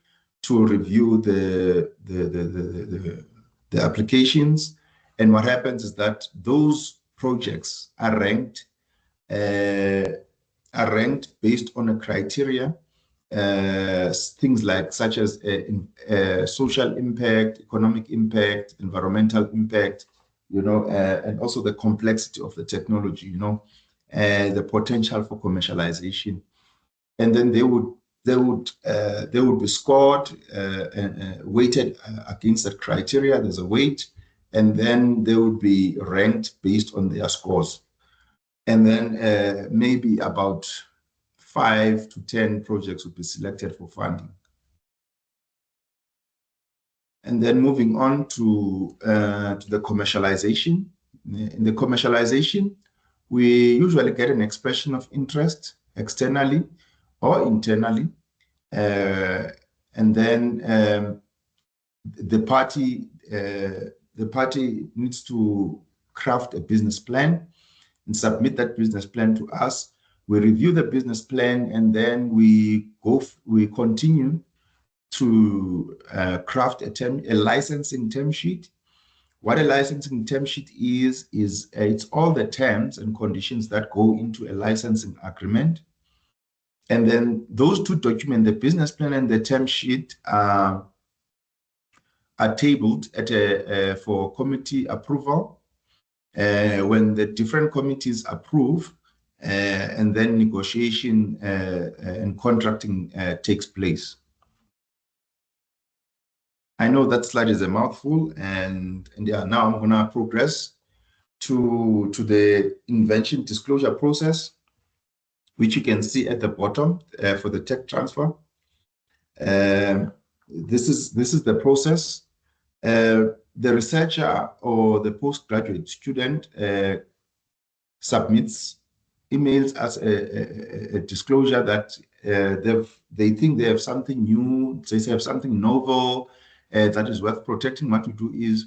to review the applications. And what happens is that those projects are ranked based on a criteria, things like such as social impact, economic impact, environmental impact, and also the complexity of the technology, the potential for commercialization. And then they would be scored, weighted against that criteria. There's a weight, and then they would be ranked based on their scores. And then maybe about 5 to 10 projects will be selected for funding. And then moving on to the commercialization. In the commercialization, we usually get an expression of interest externally or internally. And then the party needs to craft a business plan and submit that business plan to us. We review the business plan, and then we continue to craft a licensing term sheet. What a licensing term sheet is it's all the terms and conditions that go into a licensing agreement. And then those two documents, the business plan and the term sheet, are tabled for committee approval. When the different committees approve, and then negotiation and contracting takes place. I know that slide is a mouthful, and yeah, now I'm gonna progress to the invention disclosure process, which you can see at the bottom for the tech transfer. This is the process. The researcher or the postgraduate student emails us a disclosure that they think they have something new, they have something novel that is worth protecting. What we do is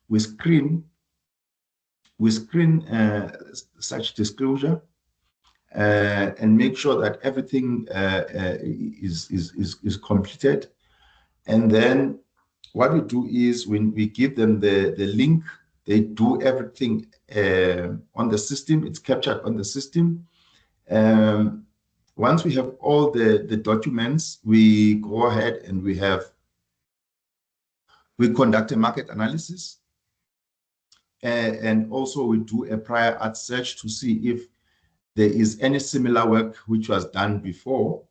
we screen such disclosure and make sure that everything is completed. And then what we do is when we give them the link, they do everything on the system. It's captured on the system. Once we have all the documents, we go ahead and we conduct a market analysis. And also we do a prior art search to see if there is any similar work which was done before.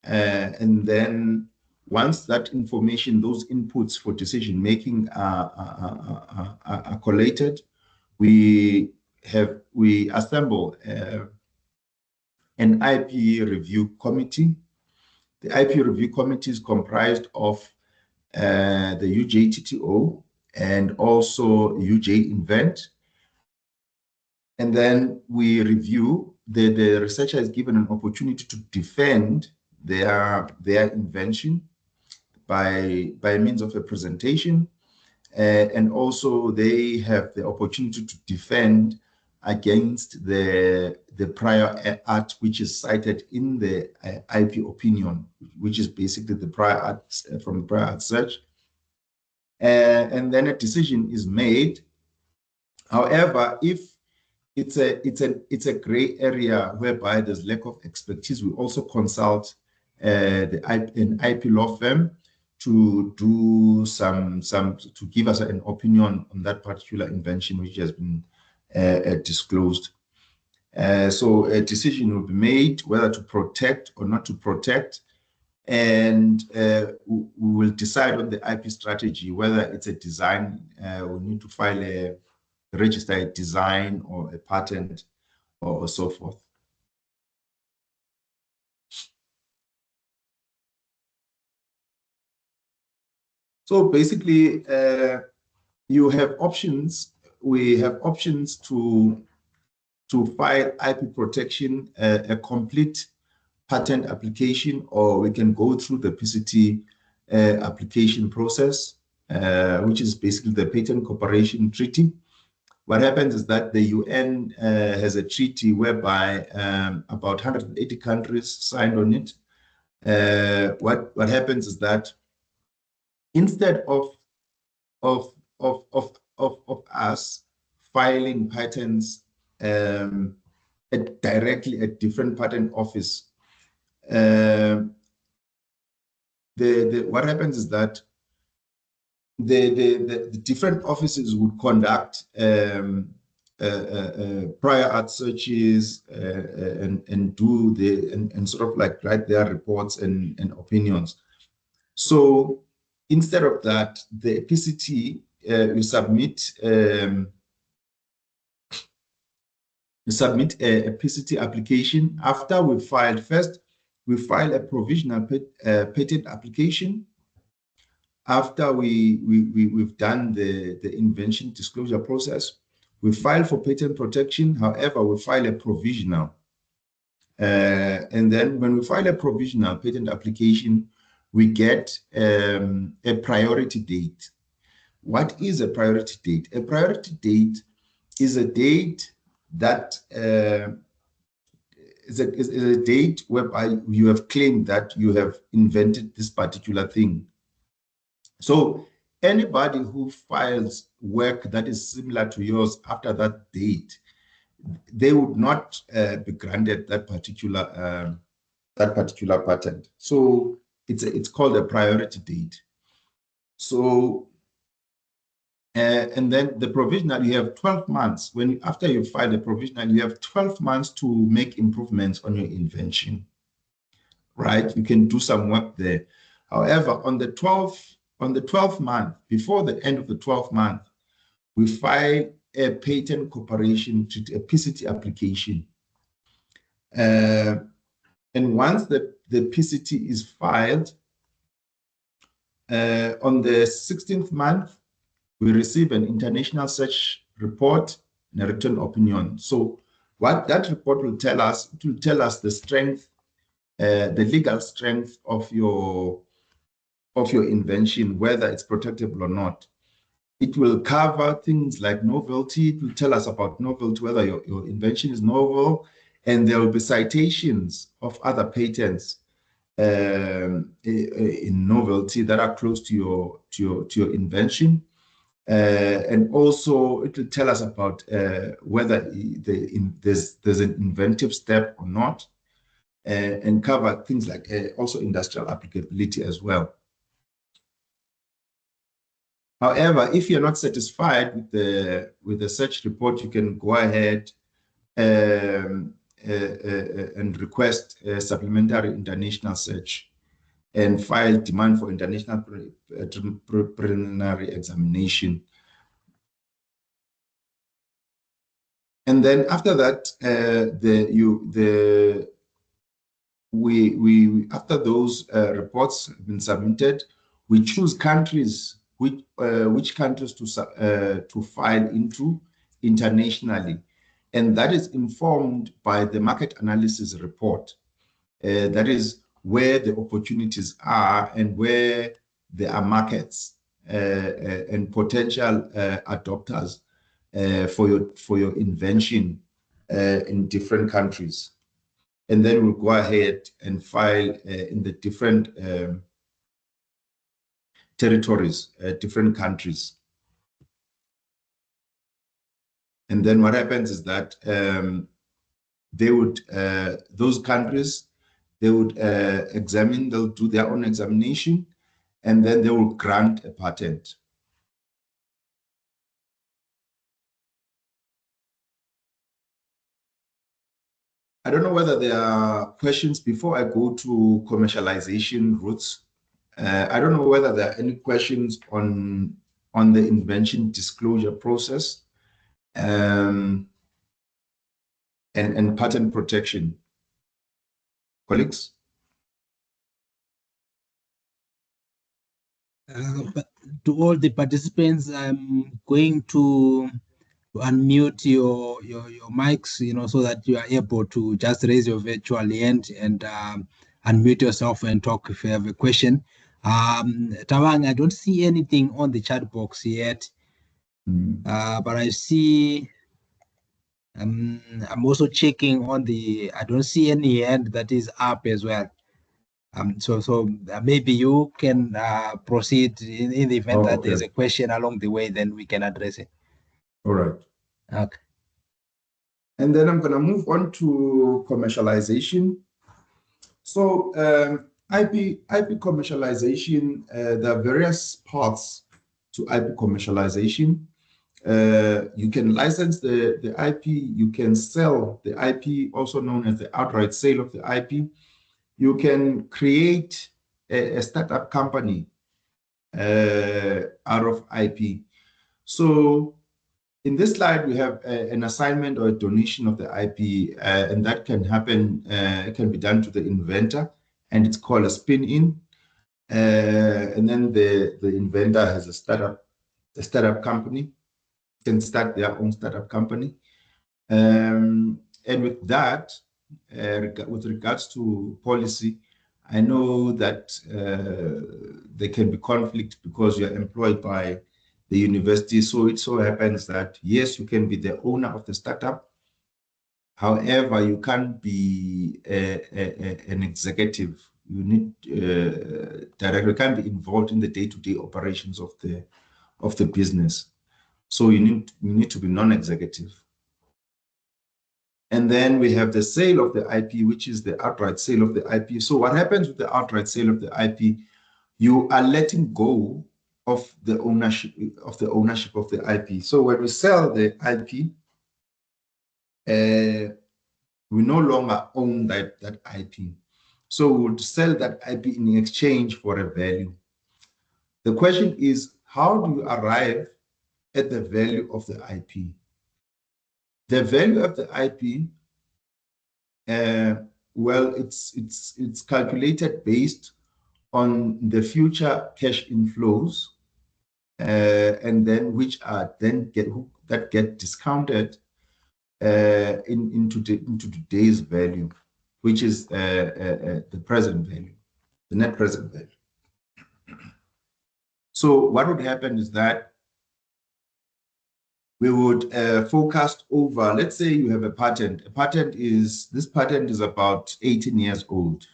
And then once that information, those inputs for decision making are collated, we assemble an IP review committee. The IP review committee is comprised of the UJTTO and also UJ Invent. And then we review, the researcher is given an opportunity to defend their invention by means of a presentation. And also they have the opportunity to defend against the prior art which is cited in the IP opinion, which is basically the prior art from the prior art search. And then a decision is made. However, if it's a gray area whereby there's lack of expertise, we also consult an IP law firm to do to give us an opinion on that particular invention which has been disclosed. So a decision will be made whether to protect or not to protect, and we will decide on the IP strategy, whether it's a design, we need to file a register a design or a patent or so forth. So basically, you have options. We have options to file IP protection, a complete patent application, or we can go through the PCT application process, which is basically the Patent Cooperation Treaty. What happens is that the UN has a treaty whereby about 180 countries signed on it. What happens is that instead of us filing patents directly at different patent office, what happens is that the different offices would conduct prior art searches and do and sort of like write their reports and opinions. So instead of that, the PCT you submit a PCT application after we filed. First, we file a provisional patent application. After we've done the invention disclosure process, we file for patent protection. However, we file a provisional. And then when we file a provisional patent application, we get a priority date. What is a priority date? A priority date is a date that is a date whereby you have claimed that you have invented this particular thing. So anybody who files work that is similar to yours after that date, they would not be granted that particular patent. So it's called a priority date. So and then the provisional, you have 12 months. After you file the provisional, you have 12 months to make improvements on your invention, right? You can do some work there. However, on the 12th month, before the end of the 12th month, we file a patent cooperation treaty, a PCT application. And once the PCT is filed, on the 16th month, we receive an international search report and a written opinion. So what that report will tell us, it will tell us the strength, the legal strength of your invention, whether it's protectable or not. It will cover things like novelty. It will tell us about novelty, whether your invention is novel, and there will be citations of other patents in novelty that are close to your invention. And also, it will tell us about whether there's an inventive step or not, and cover things like also industrial applicability as well. However, if you're not satisfied with the search report, you can go ahead and request a supplementary international search and file demand for international preliminary examination. And then after that, after those reports have been submitted, we choose countries which countries to file into internationally, and that is informed by the market analysis report. That is where the opportunities are and where there are markets and potential adopters for your invention in different countries. And then we'll go ahead and file in the different territories, different countries. And then what happens is that they would, those countries, they would examine, they'll do their own examination, and then they will grant a patent. I don't know whether there are questions before I go to commercialization routes. I don't know whether there are any questions on the invention disclosure process and patent protection. Colleagues? But to all the participants, I'm going to unmute your mics, so that you are able to just raise your virtual hand and unmute yourself and talk if you have a question. Tawang, I don't see anything on the chat box yet, but I see. I'm also checking on I don't see any hand that is up as well. So maybe you can proceed in the event that there's a question along the way, then we can address it. All right. Okay. And then I'm going to move on to commercialization. So IP commercialization, there are various parts to IP commercialization. You can license the IP, you can sell the IP, also known as the outright sale of the IP. You can create a startup company out of IP. So in this slide, we have an assignment or a donation of the IP, and that can happen, it can be done to the inventor, and it's called a spin-in. And then the inventor has a startup company, can start their own startup company. And with that, with regards to policy, I know that there can be conflict because you're employed by the university. So it so happens that, yes, you can be the owner of the startup. However, you can't be an executive. You need directly, you can't be involved in the day-to-day operations of the business. So you need to be non-executive. And then we have the sale of the IP, which is the outright sale of the IP. So what happens with the outright sale of the IP? You are letting go of the ownership of the IP. So when we sell the IP, we no longer own that IP. So we would sell that IP in exchange for a value. The question is, how do you arrive at the value of the IP? The value of the IP, well, it's calculated based on the future cash inflows, and then which are then get discounted into today's value, which is the present value, the net present value. So what would happen is that we would forecast over, let's say you have a patent. This patent is about 18 years old.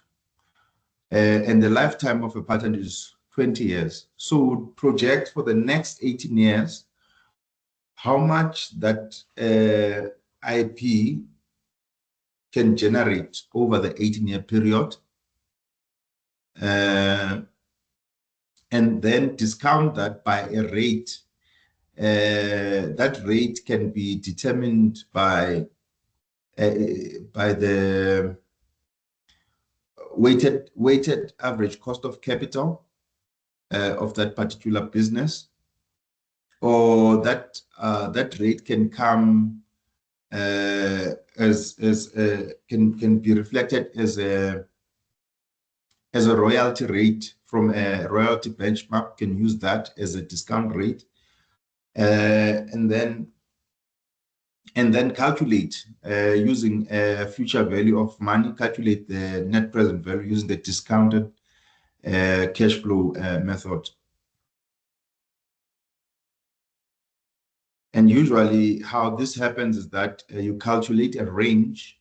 And the lifetime of a patent is 20 years. So we would project for the next 18 years how much that IP can generate over the 18-year period, and then discount that by a rate. That rate can be determined by the weighted average cost of capital of that particular business, or that rate can come can be reflected as a royalty rate from a royalty benchmark. Can use that as a discount rate, and then calculate using a future value of money, calculate the net present value using the discounted cash flow method. And usually how this happens is that you calculate a range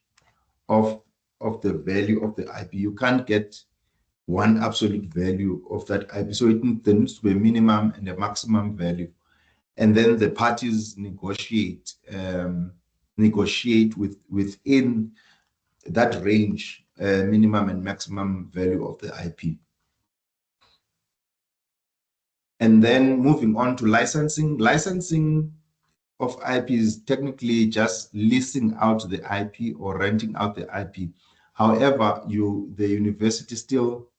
of the value of the IP. You can't get one absolute value of that IP. So there needs to be a minimum and a maximum value. And then the parties negotiate within that range, minimum and maximum value of the IP. And then moving on to licensing. Licensing of IP is technically just leasing out the IP or renting out the IP. However, the university still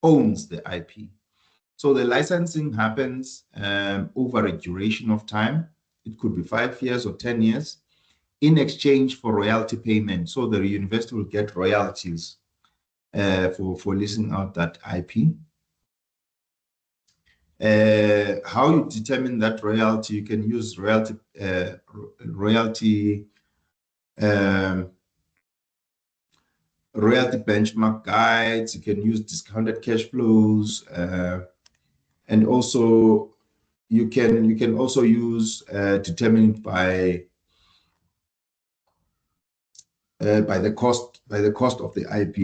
owns the IP. So the licensing happens over a duration of time. It could be 5 years or 10 years in exchange for royalty payment. So the university will get royalties for leasing out that IP. How you determine that royalty? You can use royalty benchmark guides. You can use discounted cash flows, and also you can also use determined by the cost of the IP,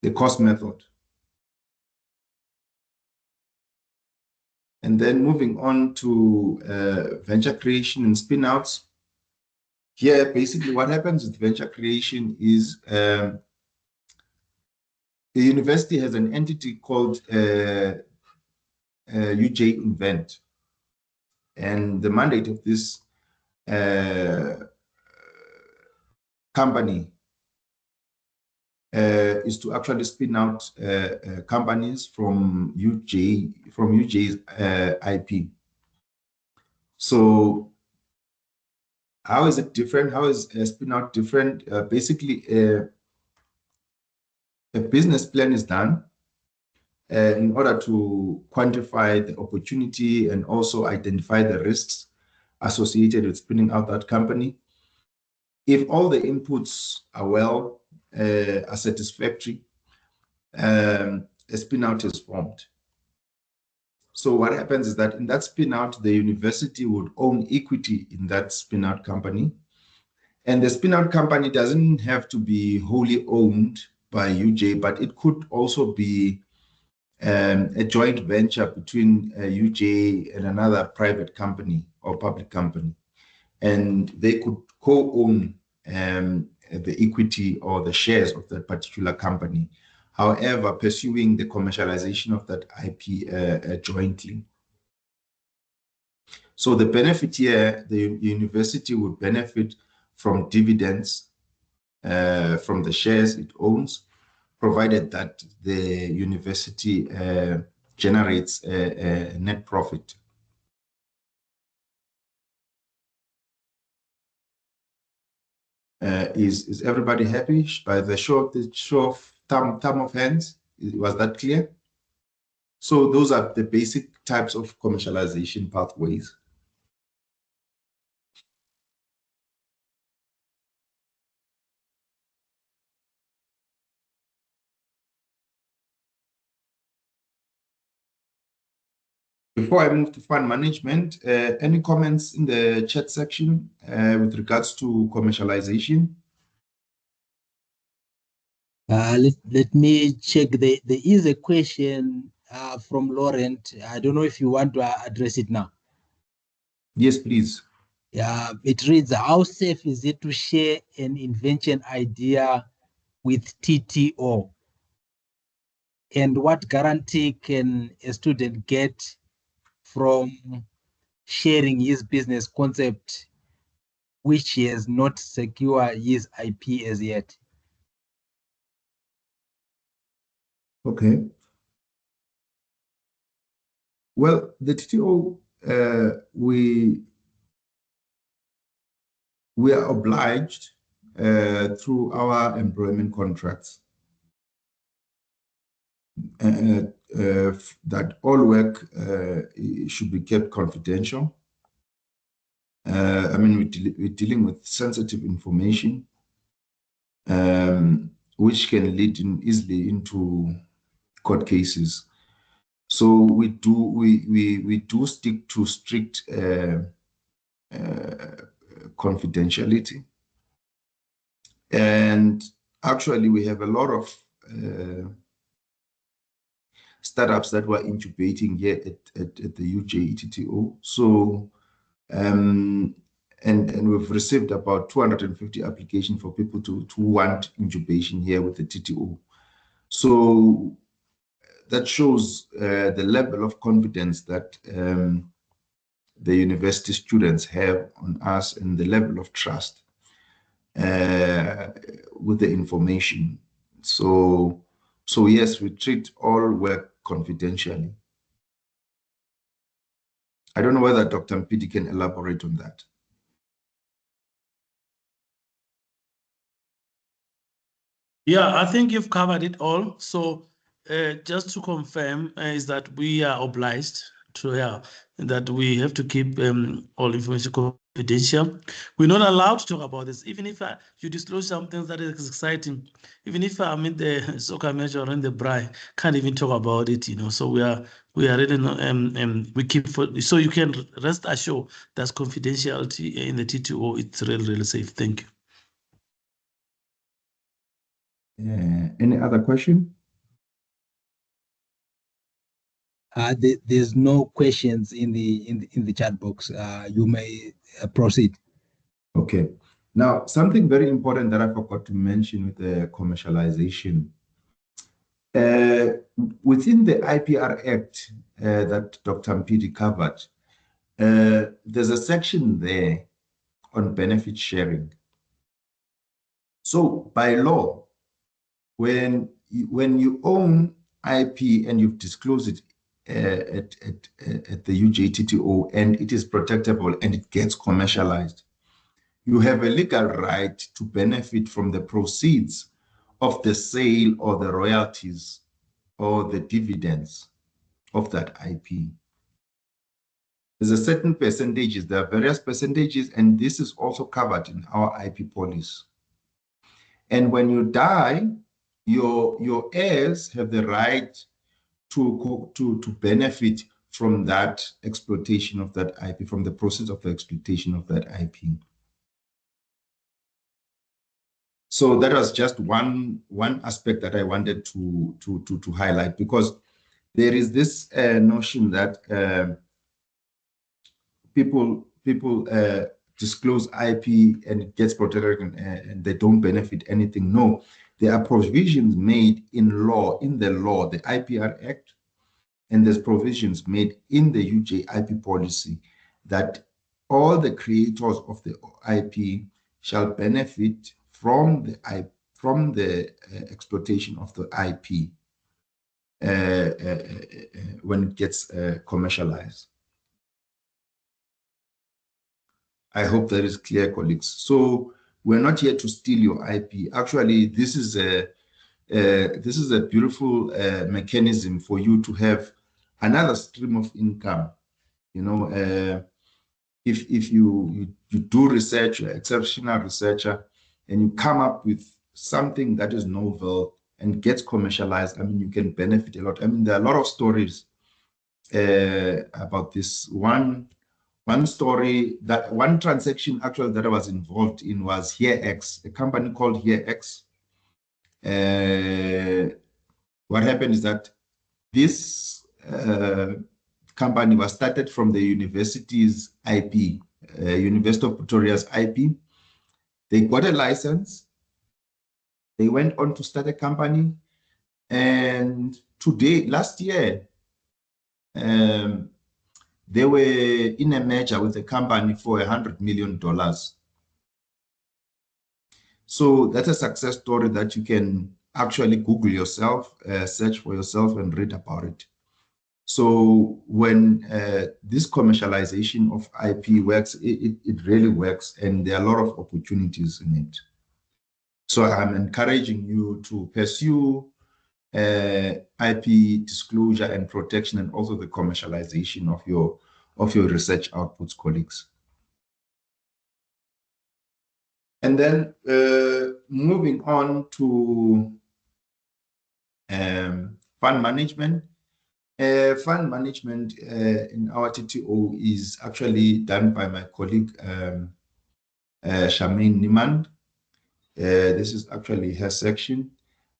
the cost method. And then moving on to venture creation and spin-outs. Here, basically what happens with venture creation is the university has an entity called UJ Invent. And the mandate of this company is to actually spin out companies from UJ's IP. So how is it different? How is a spin-out different? Basically, a business plan is done in order to quantify the opportunity and also identify the risks associated with spinning out that company. If all the inputs are satisfactory, a spin-out is formed. So what happens is that in that spin-out, the university would own equity in that spin-out company. And the spin-out company doesn't have to be wholly owned by UJ, but it could also be a joint venture between UJ and another private company or public company. And they could co-own the equity or the shares of that particular company. However, pursuing the commercialization of that IP jointly. So the benefit here, the university would benefit from dividends from the shares it owns, provided that the university generates a net profit. Is everybody happy? By the show of thumb of hands, was that clear? So those are the basic types of commercialization pathways. Before I move to fund management, any comments in the chat section with regards to commercialization? Let me check. There is a question from Laurent. I don't know if you want to address it now. Yes, please. Yeah, it reads, how safe is it to share an invention idea with TTO? And what guarantee can a student get from sharing his business concept, which he has not secured his IP as yet? Okay. Well, the TTO, we are obliged through our employment contracts that all work should be kept confidential. I mean, we're dealing with sensitive information, which can lead easily into court cases. So we do stick to strict confidentiality. And actually, we have a lot of startups that were incubating here at the UJ ETTO. So, and we've received about 250 applications for people to want incubation here with the TTO. So that shows the level of confidence that the university students have on us and the level of trust with the information. So yes, we treat all work confidentially. I don't know whether Dr. Mpidi can elaborate on that. Yeah, I think you've covered it all. So just to confirm is that we are obliged to, that we have to keep all information confidential. We're not allowed to talk about this. Even if you disclose something that is exciting, even if I'm in the soccer match or in the braai, can't even talk about it, So we are really, we keep, so you can rest assured that's confidentiality in the TTO. It's really, really safe. Thank you. Any other question? There's no questions in the chat box. You may proceed. Okay. Now, something very important that I forgot to mention with the commercialization. Within the IPR Act that Dr. Mpidi covered, there's a section there on benefit sharing. So by law, when you own IP and you've disclosed it at the UJTTO, and it is protectable and it gets commercialized, you have a legal right to benefit from the proceeds of the sale or the royalties or the dividends of that IP. There's a certain percentages, there are various percentages, and this is also covered in our IP policy. And when you die, your heirs have the right to benefit from that exploitation of that IP, from the process of the exploitation of that IP. So that was just one aspect that I wanted to highlight, because there is this notion that people disclose IP and it gets protected and they don't benefit anything. No, there are provisions made in law, the IPR Act, and there's provisions made in the UJ IP policy that all the creators of the IP shall benefit from the exploitation of the IP when it gets commercialized. I hope that is clear, colleagues. So we're not here to steal your IP. Actually, this is a beautiful mechanism for you to have another stream of income. You know, if you do research, you're an exceptional researcher, and you come up with something that is novel and gets commercialized, I mean, you can benefit a lot. I mean, there are a lot of stories about this. One story, that one transaction actually that I was involved in was HereX, a company called HereX. What happened is that this company was started from the university's IP, University of Pretoria's IP. They got a license. They went on to start a company. And last year, they were in a merger with a company for $100 million. So that's a success story that you can actually Google yourself, search for yourself and read about it. So when this commercialization of IP works, it really works, and there are a lot of opportunities in it. So I'm encouraging you to pursue IP disclosure and protection, and also the commercialization of your research outputs, colleagues. And then moving on to fund management. Fund management in our TTO is actually done by my colleague, Charmaine Niemand. This is actually her section.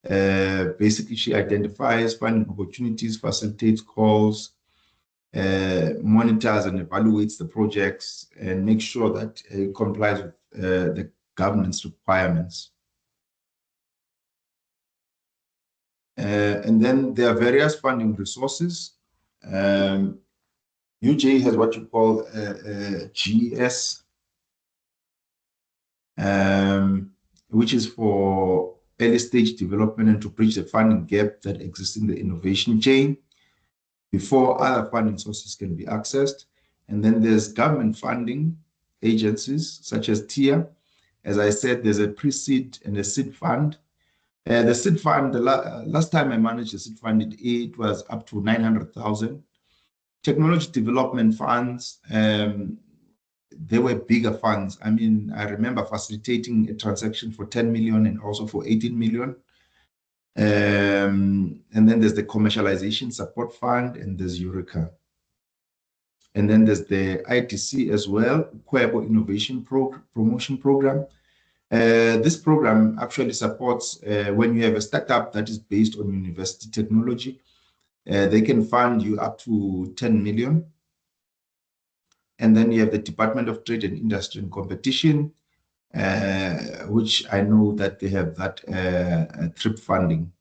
Basically, she identifies funding opportunities, facilitates calls, monitors and evaluates the projects, and makes sure that it complies with the governance requirements. And then there are various funding resources. UJ has what you call GS, which is for early stage development and to bridge the funding gap that exists in the innovation chain before other funding sources can be accessed. And then there's government funding agencies such as TIA. As I said, there's a pre-seed and a seed fund. The seed fund, last time I managed the seed fund, it was up to 900,000. Technology development funds, they were bigger funds. I mean, I remember facilitating a transaction for 10 million and also for 18 million. And then there's the commercialization support fund, and there's Eureka. And then there's the ITC as well, Quebo Innovation Promotion Program. This program actually supports when you have a startup that is based on university technology, they can fund you up to 10 million. And then you have the Department of Trade and Industry and Competition, which I know that they have that TRIP funding.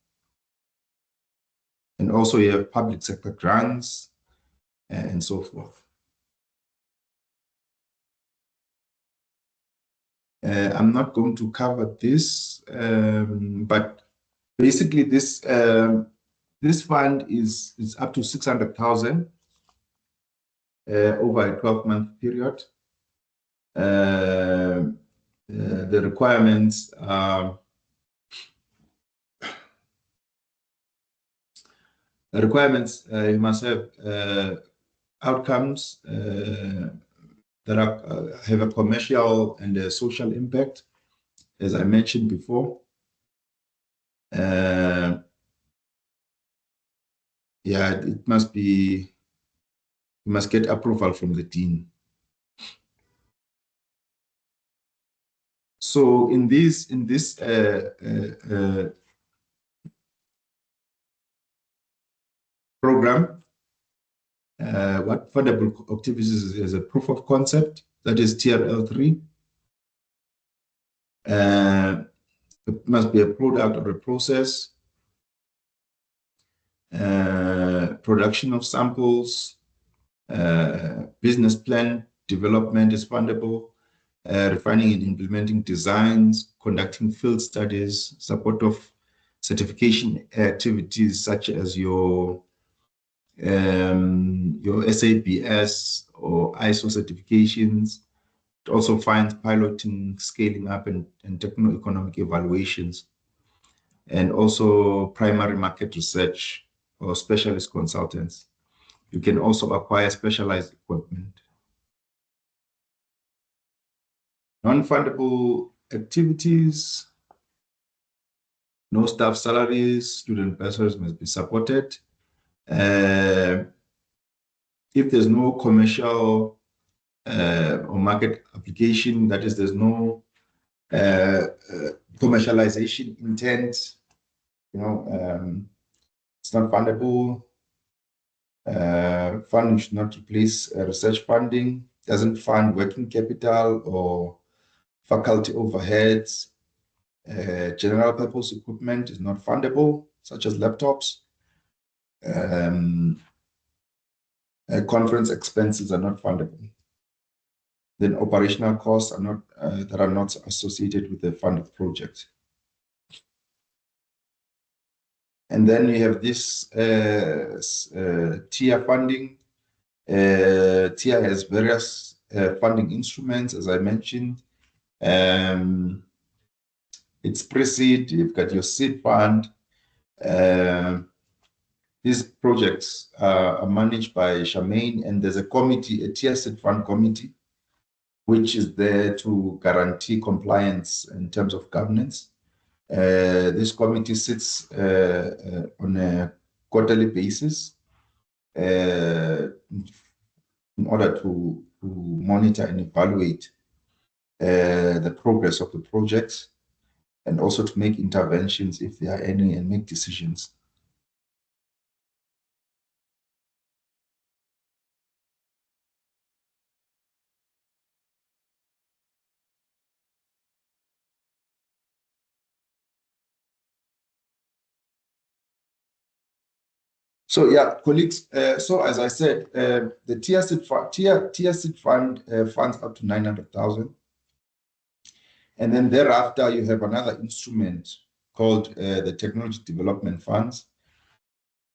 And also you have public sector grants and so forth. I'm not going to cover this, but basically this This fund is up to 600,000 over a 12-month period. The requirements are you must have outcomes that have a commercial and a social impact, as I mentioned before. Yeah, it must be, you must get approval from the dean. So in this program, what fundable activities is a proof of concept, that is TRL3. It must be a product or a process, production of samples, business plan development is fundable, refining and implementing designs, conducting field studies, support of certification activities such as your SABS or ISO certifications. It also finds piloting, scaling up, and techno-economic evaluations, and also primary market research or specialist consultants. You can also acquire specialized equipment. Non-fundable activities, no staff salaries, student bursaries must be supported. If there's no commercial or market application, that is, there's no commercialization intent, it's not fundable. Funding should not replace research funding, doesn't fund working capital or faculty overheads. General purpose equipment is not fundable, such as laptops. Conference expenses are not fundable. Then operational costs are not that are not associated with the funded project. And then you have this TIA funding. TIA has various funding instruments, as I mentioned. It's pre-seed, you've got your seed fund. These projects are managed by Charmaine, and there's a committee, a TIA seed fund committee, which is there to guarantee compliance in terms of governance. This committee sits on a quarterly basis in order to monitor and evaluate the progress of the projects, and also to make interventions if there are any, and make decisions. So yeah, colleagues, so as I said, the TIA seed fund funds up to 900,000. And then thereafter, you have another instrument called the Technology Development Funds,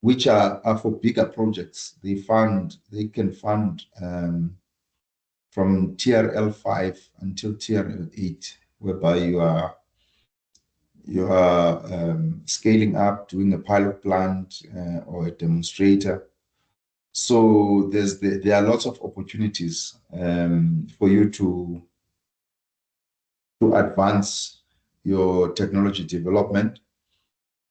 which are for bigger projects. They can fund from TRL5 until TRL8, whereby you are scaling up, doing a pilot plant or a demonstrator. So there are lots of opportunities for you to advance your technology development.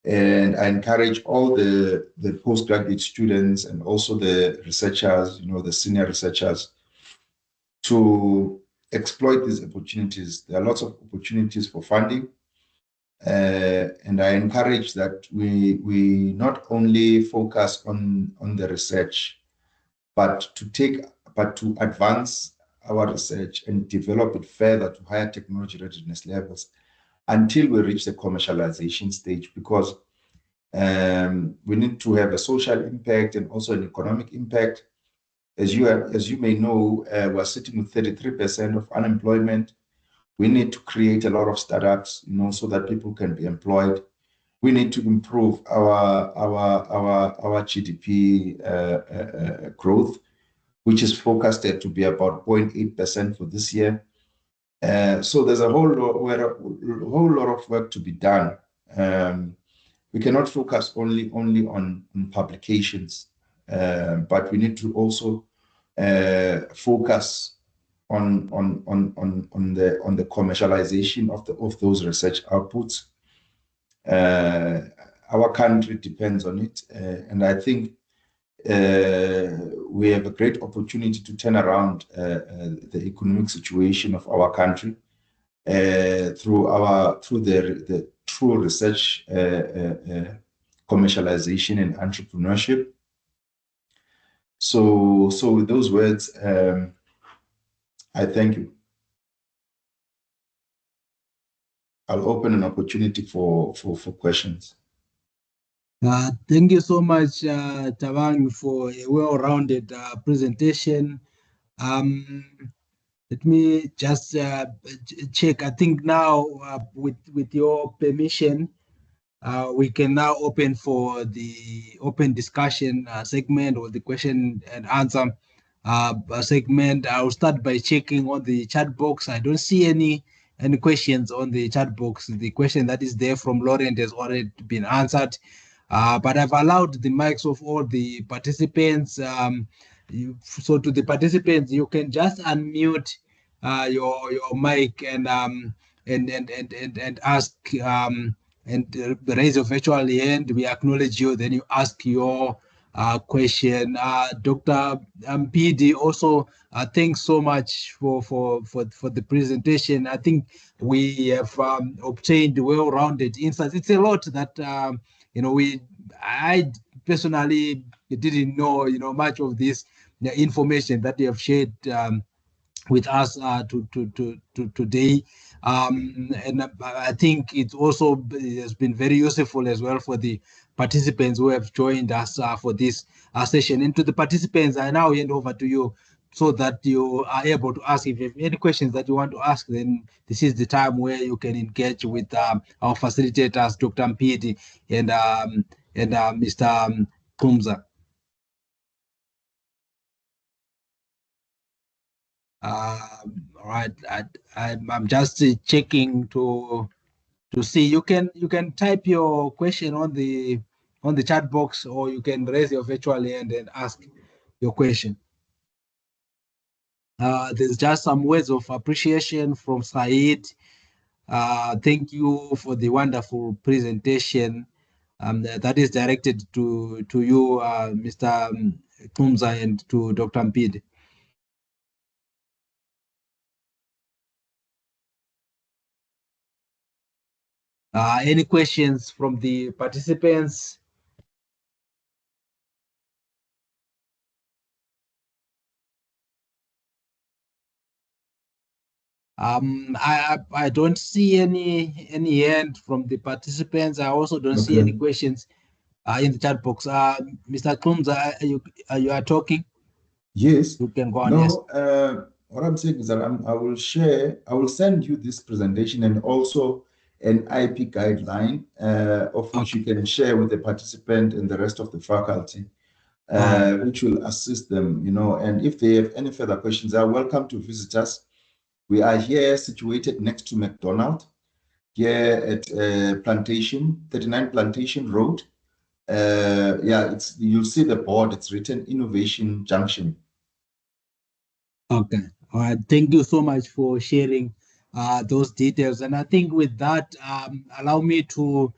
And I encourage all the postgraduate students and also the researchers, the senior researchers, to exploit these opportunities. There are lots of opportunities for funding. And I encourage that we not only focus on the research, but to advance our research and develop it further to higher technology readiness levels until we reach the commercialization stage, because we need to have a social impact and also an economic impact. As you may know, we're sitting with 33% of unemployment. We need to create a lot of startups, so that people can be employed. we need to improve our GDP growth, which is forecasted to be about 0.8% for this year. So there's a whole lot of work to be done. We cannot focus only on publications, but we need to also focus on the commercialization of those research outputs. Our country depends on it, and I think we have a great opportunity to turn around the economic situation of our country through the true research, commercialization, and entrepreneurship. So with those words, I thank you. I'll open an opportunity for questions. Thank you so much, Tawang, for a well-rounded presentation. Let me just check. I think now, with your permission, we can now open for the open discussion segment, or the question and answer segment. I'll start by checking on the chat box. I don't see any questions on the chat box. The question that is there from Laurent has already been answered. But I've allowed the mics of all the participants. So to the participants, you can just unmute your mic and ask and raise your virtual hand. We acknowledge you. Then you ask your question. Dr. PD, also thanks so much for the presentation. I think we have obtained well-rounded insights. It's a lot that I personally didn't know much of this information that you have shared with us today. And I think it also has been very useful as well for the participants who have joined us for this session. And to the participants, I now hand over to you so that you are able to ask. If you have any questions that you want to ask, then this is the time where you can engage with our facilitators, Dr. Mpidi and Mr. Kumza. All right, I'm just checking to see. You can type your question on the chat box, or you can raise your virtual hand and ask your question. There's just some words of appreciation from Said. Thank you for the wonderful presentation. That is directed to you, Mr. Kumza, and to Dr. Mpidi. Any questions from the participants? I don't see any hand from the participants. I also don't see any questions in the chat box. Mr. Kumza, you are talking? Yes. You can go on. No, Yes. what I'm saying is that I will send you this presentation and also an IP guideline of which you can share with the participant and the rest of the faculty, which will assist them, and if they have any further questions, they are welcome to visit us. We are here situated next to McDonald, here at 39 Plantation Road. You'll see the board, it's written Innovation Junction. Okay. All right. Thank you so much for sharing those details. And I think with that, allow me to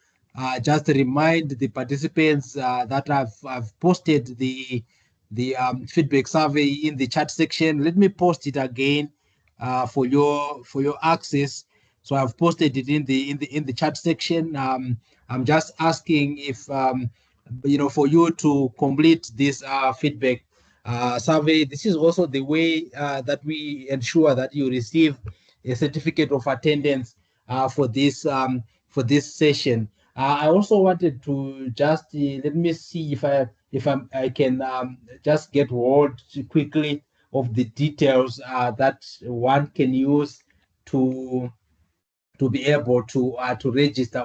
just remind the participants that I've posted the feedback survey in the chat section. Let me post it again for your access. So I've posted it in the chat section. I'm just asking if for you to complete this feedback survey. This is also the way that we ensure that you receive a certificate of attendance for this session. I also wanted to just let me see if I can just get hold quickly of the details that one can use to be able to register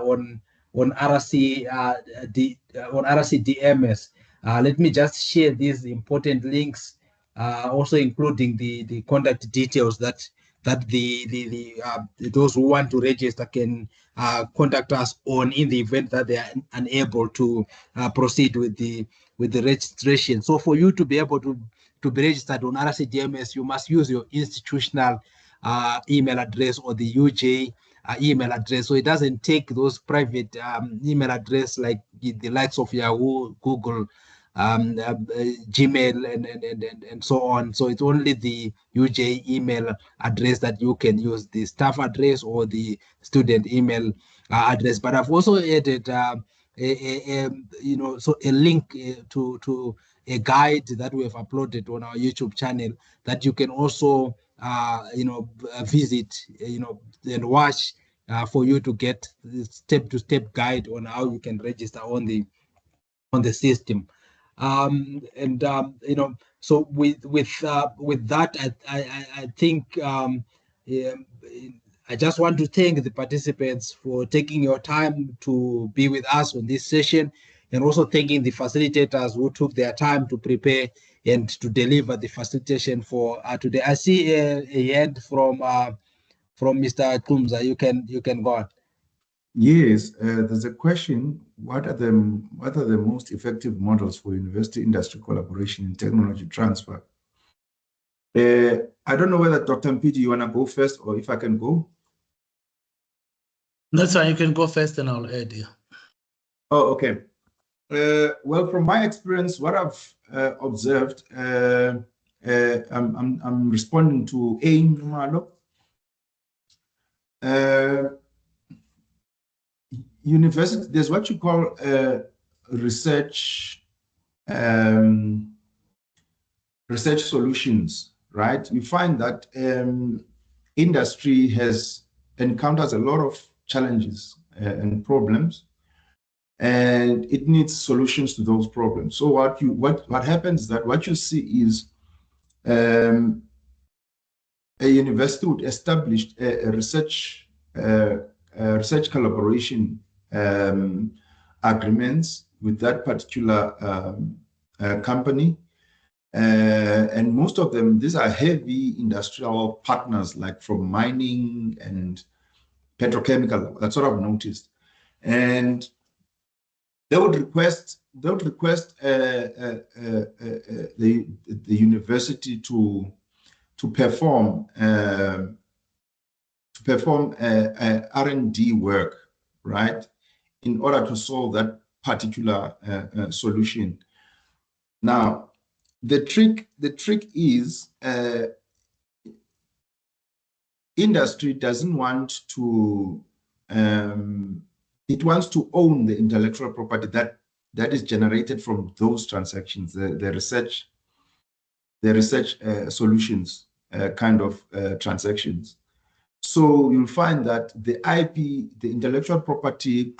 on RC on RC DMS. Let me just share these important links, also including the contact details that those who want to register can contact us on in the event that they are unable to proceed with the registration. So for you to be able to be registered on RCDMS, you must use your institutional email address or the UJ email address. So it doesn't take those private email address like the likes of Yahoo, Google, Gmail, and so on. So it's only the UJ email address that you can use, the staff address or the student email address. But I've also added so a link to a guide that we have uploaded on our YouTube channel that you can also visit and watch for you to get the step-to-step guide on how you can register on the system. So with that, I think I just want to thank the participants for taking your time to be with us on this session, and also thanking the facilitators who took their time to prepare and to deliver the facilitation for today. I see a hand from Mr. Kumza. You can go on. Yes, there's a question. What are the most effective models for university industry collaboration in technology transfer? I don't know whether Dr. Mpidi, you want to go first, or if I can go. That's fine. You can go first, and I'll add. Yeah. Oh, okay. Well, from my experience, what I've observed, I'm responding to AIM Malo. University, there's what you call research solutions, right? You find that industry encounters a lot of challenges and problems, and it needs solutions to those problems. So what happens is that what you see is a university would establish a research collaboration agreements with that particular company. And most of them, these are heavy industrial partners, like from mining and petrochemical. That's what I've noticed. And they would request the university to perform R&D work, right, in order to solve that particular solution. Now, the trick is industry doesn't want to. It wants to own the intellectual property that is generated from those transactions, the research solutions kind of transactions. So you'll find that the IP, the intellectual property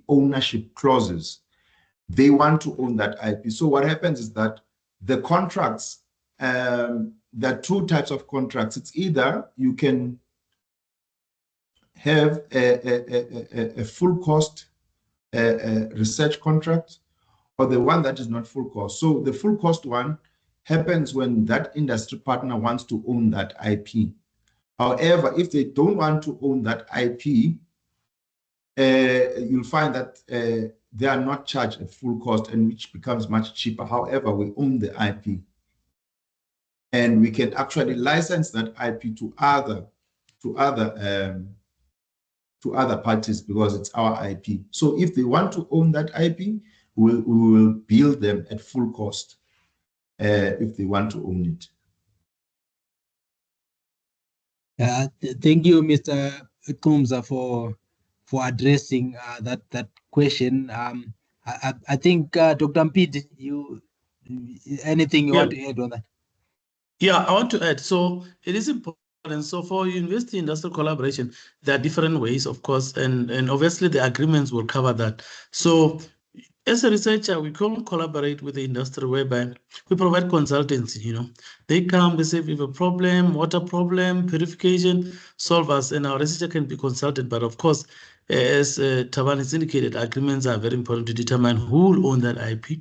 ownership clauses, they want to own that IP. So what happens is that the contracts, there are two types of contracts. It's either you can have a full cost research contract, or the one that is not full cost. So the full cost one happens when that industry partner wants to own that IP. However, if they don't want to own that IP, you'll find that they are not charged at full cost, and which becomes much cheaper. However, we own the IP, and we can actually license that IP to other parties because it's our IP. So if they want to own that IP, we will bill them at full cost if they want to own it. Thank you, Mr. Kumza, for addressing that question. I think Dr. Mpidi, anything you want to add on that? Yeah, I want to add. So it is important. So for university industrial collaboration, there are different ways, of course, and obviously the agreements will cover that. So As a researcher, we can collaborate with the industry whereby we provide consultancy. They come, they say we have a problem, water problem, purification, solve us, and our researcher can be consulted. But of course, as Taban has indicated, agreements are very important to determine who will own that IP.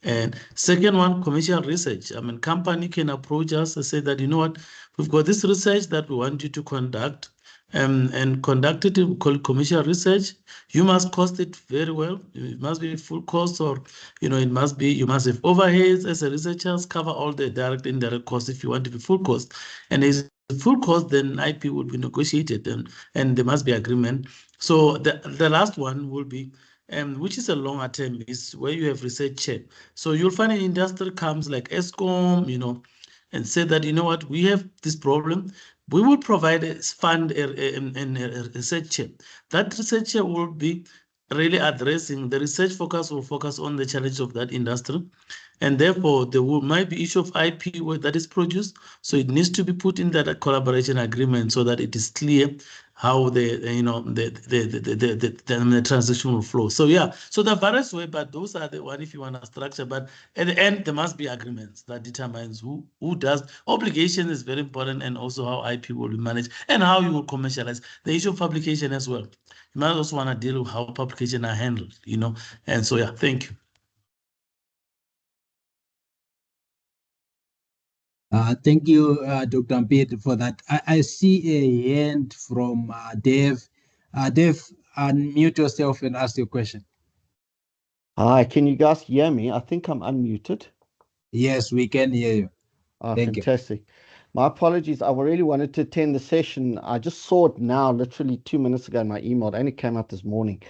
And second one, commercial research. I mean, company can approach us and say that, you know what, we've got this research that we want you to conduct, and conduct it, we call it commercial research. You must cost it very well. It must be full cost, or it must be, you must have overheads as a researchers, cover all the direct, indirect costs if you want to be full cost. And there's full cost, then IP will be negotiated, and there must be agreement. So the last one will be, which is a longer term, is where you have research chair. So you'll find an industry comes like ESCOM, and say that, you know what, we have this problem. We will provide a fund, a research chair. That research chair will be really addressing, the research focus will focus on the challenge of that industry. And therefore, there might be issue of IP where that is produced. So it needs to be put in that collaboration agreement so that it is clear how the transition will flow. So yeah, so the various way, but those are the one if you want to structure. But at the end, there must be agreements that determines who does. Obligation is very important, and also how IP will be managed and how you will commercialize. The issue of publication as well. You might also want to deal with how publication are handled, And so yeah, thank you. Thank you, Dr. Mpete, for that. I see a hand from Dave. Dave, unmute yourself and ask your question. Hi, can you guys hear me? I think I'm unmuted. Yes, we can hear you. Thank Fantastic. My apologies. I really wanted to attend the session. I just saw it now, literally 2 minutes ago in my email. It only came out this morning.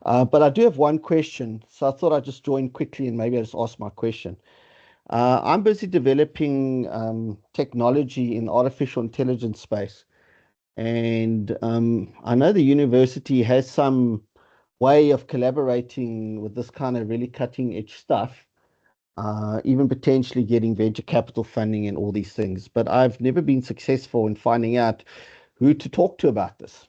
But I do have one question. So I thought I'd just join quickly and maybe I'll just ask my question. I'm busy developing technology in artificial intelligence space. And I know the university has some way of collaborating with this kind of really cutting edge stuff, even potentially getting venture capital funding and all these things. But I've never been successful in finding out who to talk to about this.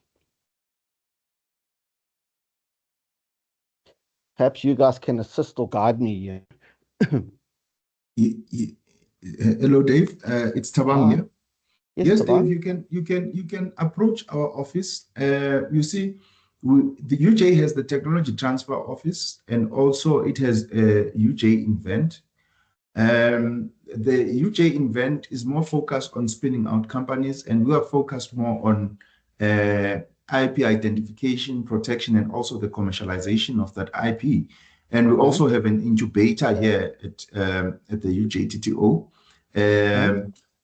Perhaps you guys can assist or guide me. Hello, Dave. It's Tabang here. Yes, Tabang. Dave, you can approach our office. You see, the UJ has the technology transfer office, and also it has a UJ Invent. The UJ Invent is more focused on spinning out companies, and we are focused more on IP identification, protection, and also the commercialization of that IP. And we also have an incubator here at the UJTTO,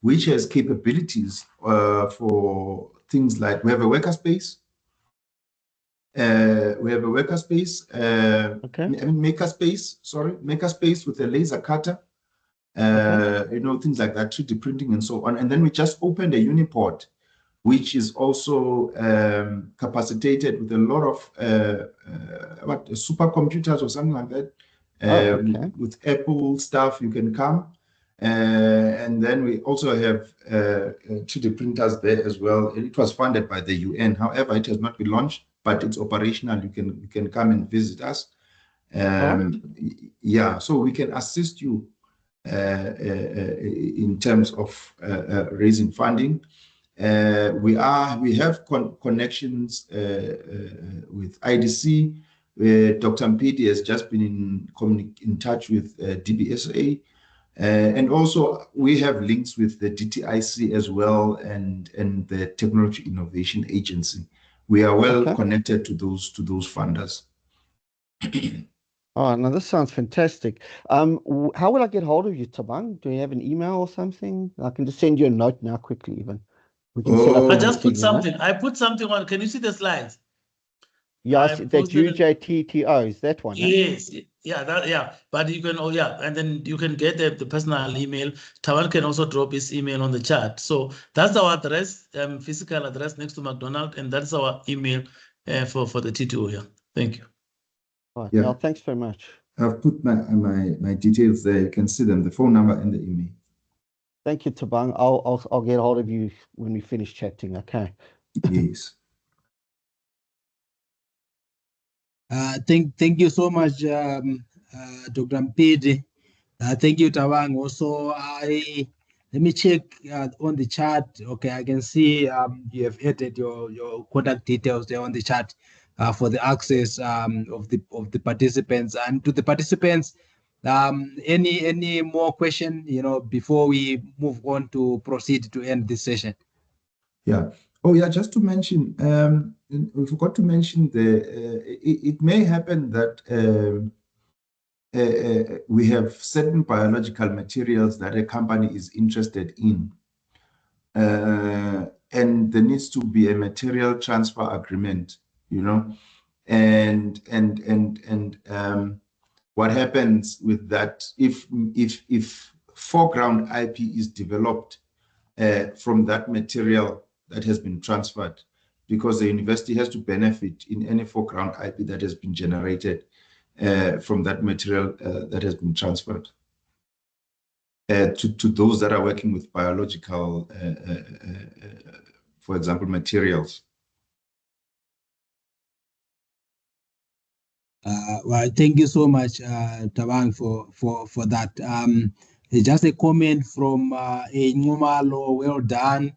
which has capabilities for things like we have a makerspace. Makerspace with a laser cutter, things like that, 3D printing and so on. And then we just opened a uniport, which is also capacitated with a lot of supercomputers or something like that. With Apple stuff, you can come. And then we also have 3D printers there as well. It was funded by the UN. However, it has not been launched, but it's operational. You can come and visit us. Yeah, so we can assist you in terms of raising funding. We have connections with IDC. Dr. Mpete has just been in touch with DBSA. And also we have links with the DTIC as well and the Technology Innovation Agency. We are well connected to those funders. Oh, no, this sounds fantastic. How will I get hold of you, Tabang? Do you have an email or something? I can just send you a note now quickly even. We can set up I just put something. I put something on. Can you see the slides? Yes, that UJTTO, is that one? Yes, yeah. But you can, and then you can get the personal email. Tawan can also drop his email on the chat. So that's our address, physical address next to McDonald, and that's our email for the TTO. Yeah, thank you. Right. Yeah. Thanks very much. I've put my details there. You can see them, the phone number and the email. Thank you, Tabang. I'll get hold of you when we finish chatting. Okay. Yes. Thank you so much, Dr. Mpidi. Thank you, Tawang. Also, let me check on the chat. Okay, I can see you have added your contact details there on the chat for the access of the participants. And to the participants, any more question, before we move on to proceed to end this session? Yeah. Oh, yeah, just to mention, we forgot to mention it may happen that we have certain biological materials that a company is interested in. And there needs to be a material transfer agreement, and what happens with that if foreground IP is developed from that material that has been transferred, because the university has to benefit in any foreground IP that has been generated from that material that has been transferred to those that are working with biological, for example, materials. Well, thank you so much, Tawang, for that. Just a comment from a Ngumalo. Well done.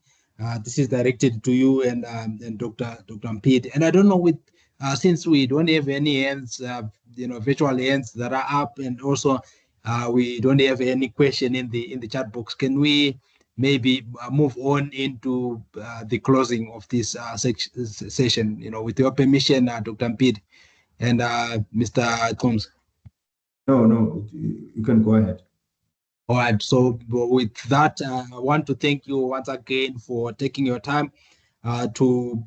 This is directed to you and Dr. Mpidi. And I don't know, since we don't have any hands, virtual hands that are up, and also we don't have any question in the chat box. Can we maybe move on into the closing of this session? With your permission, Dr. Mpidi and Mr. Combs. No, you can go ahead. All right. So with that, I want to thank you once again for taking your time to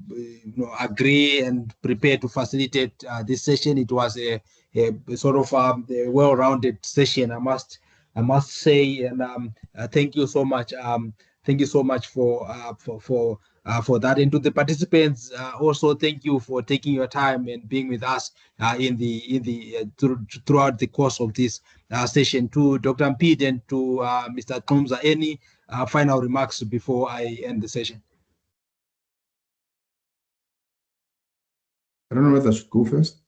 agree and prepare to facilitate this session. It was a sort of a well-rounded session, I must say, and thank you so much. Thank you so much for that. And to the participants, also thank you for taking your time and being with us throughout the course of this session. To Dr. Mpidi and to Mr. Combs, any final remarks before I end the session? I don't know whether I should go first.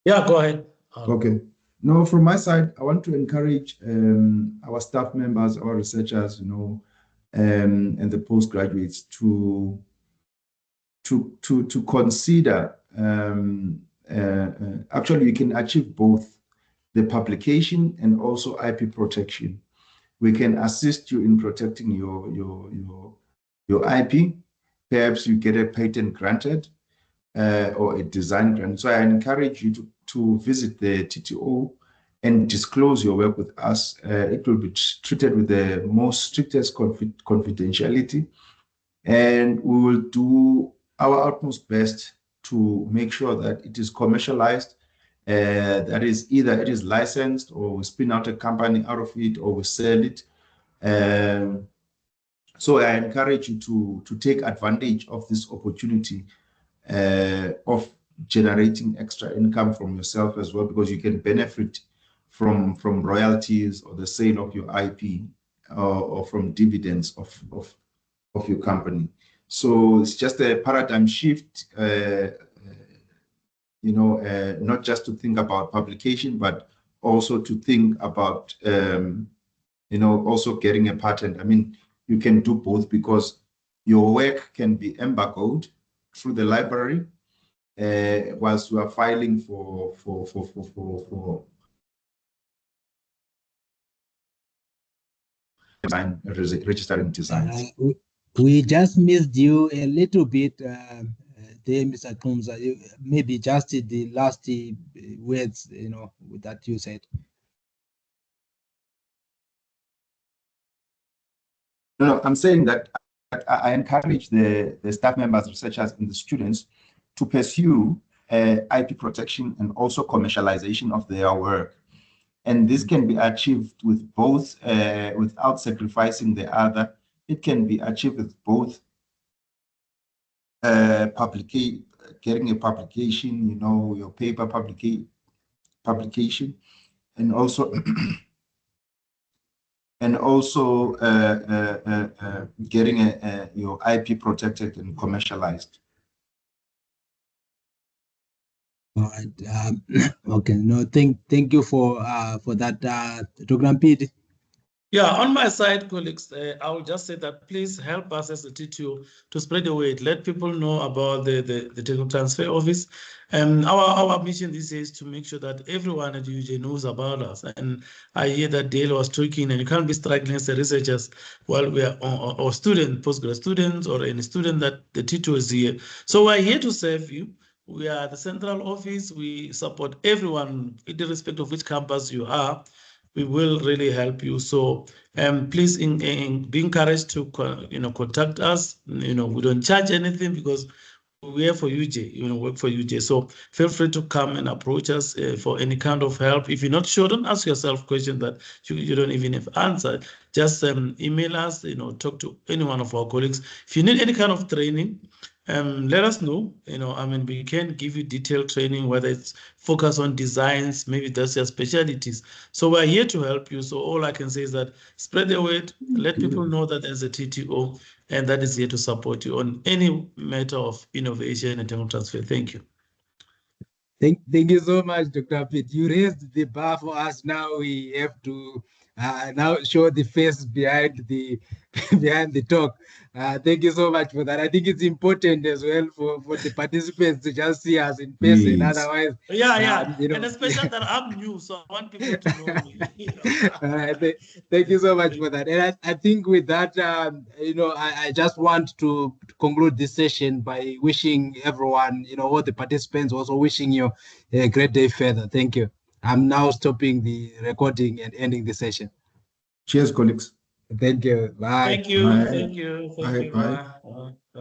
Yeah, go ahead. Okay. No, from my side, I want to encourage our staff members, our researchers, and the postgraduates to consider. Actually, you can achieve both the publication and also IP protection. We can assist you in protecting your IP. Perhaps you get a patent granted or a design grant. So I encourage you to visit the TTO and disclose your work with us. It will be treated with the most strictest confidentiality, and we will do our utmost best to make sure that it is commercialized. That is, either it is licensed, or we spin out a company out of it, or we sell it. So I encourage you to take advantage of this opportunity of generating extra income from yourself as well, because you can benefit from royalties or the sale of your IP, or from dividends of your company. So it's just a paradigm shift, not just to think about publication, but also to think about, also getting a patent. I mean, you can do both, because your work can be embargoed through the library whilst you are filing for design, registering designs. We just missed you a little bit there, Mr. Combs. Maybe just the last words, that you said. No, I'm saying that I encourage the staff members, researchers, and the students to pursue IP protection and also commercialization of their work. And this can be achieved with both, without sacrificing the other. It can be achieved with both getting a publication, your paper publication, and also getting your IP protected and commercialized. All right. Okay. No, thank you for that, Dr. Mpidi. Yeah, on my side, colleagues, I will just say that please help us as a TTO to spread the word. Let people know about the technical transfer office. Our mission this is to make sure that everyone at UJ knows about us. And I hear that Dale was talking, and you can't be struggling as a researchers while we are or student, postgrad students, or any student that the TTO is here. So we're here to serve you. We are the central office. We support everyone, irrespective of which campus you are. We will really help you. So please be encouraged to contact us. We don't charge anything because we're for UJ, work for UJ. So feel free to come and approach us for any kind of help. If you're not sure, don't ask yourself questions that you don't even have answered. Just email us, talk to any one of our colleagues. If you need any kind of training, let us know. We can give you detailed training, whether it's focus on designs, maybe that's your specialties. So we're here to help you. So all I can say is that spread the word, let people know that there's a TTO and that is here to support you on any matter of innovation and technology transfer. Thank you. Thank you so much, Dr. Pitt. You raised the bar for us. Now we have to now show the face behind the behind the talk. Thank you so much for that. I think it's important as well for the participants to just see us in person. Yes. Otherwise, Yeah. And especially that I'm new, so I want people to know me. All right. Thank you so much for that. And I think with that, I just want to conclude this session by wishing everyone, all the participants, also wishing you a great day further. Thank you. I'm now stopping the recording and ending the session. Cheers, colleagues. Thank you. Bye. Thank you. Bye. Thank you. Thank Bye. you. Bye. Bye.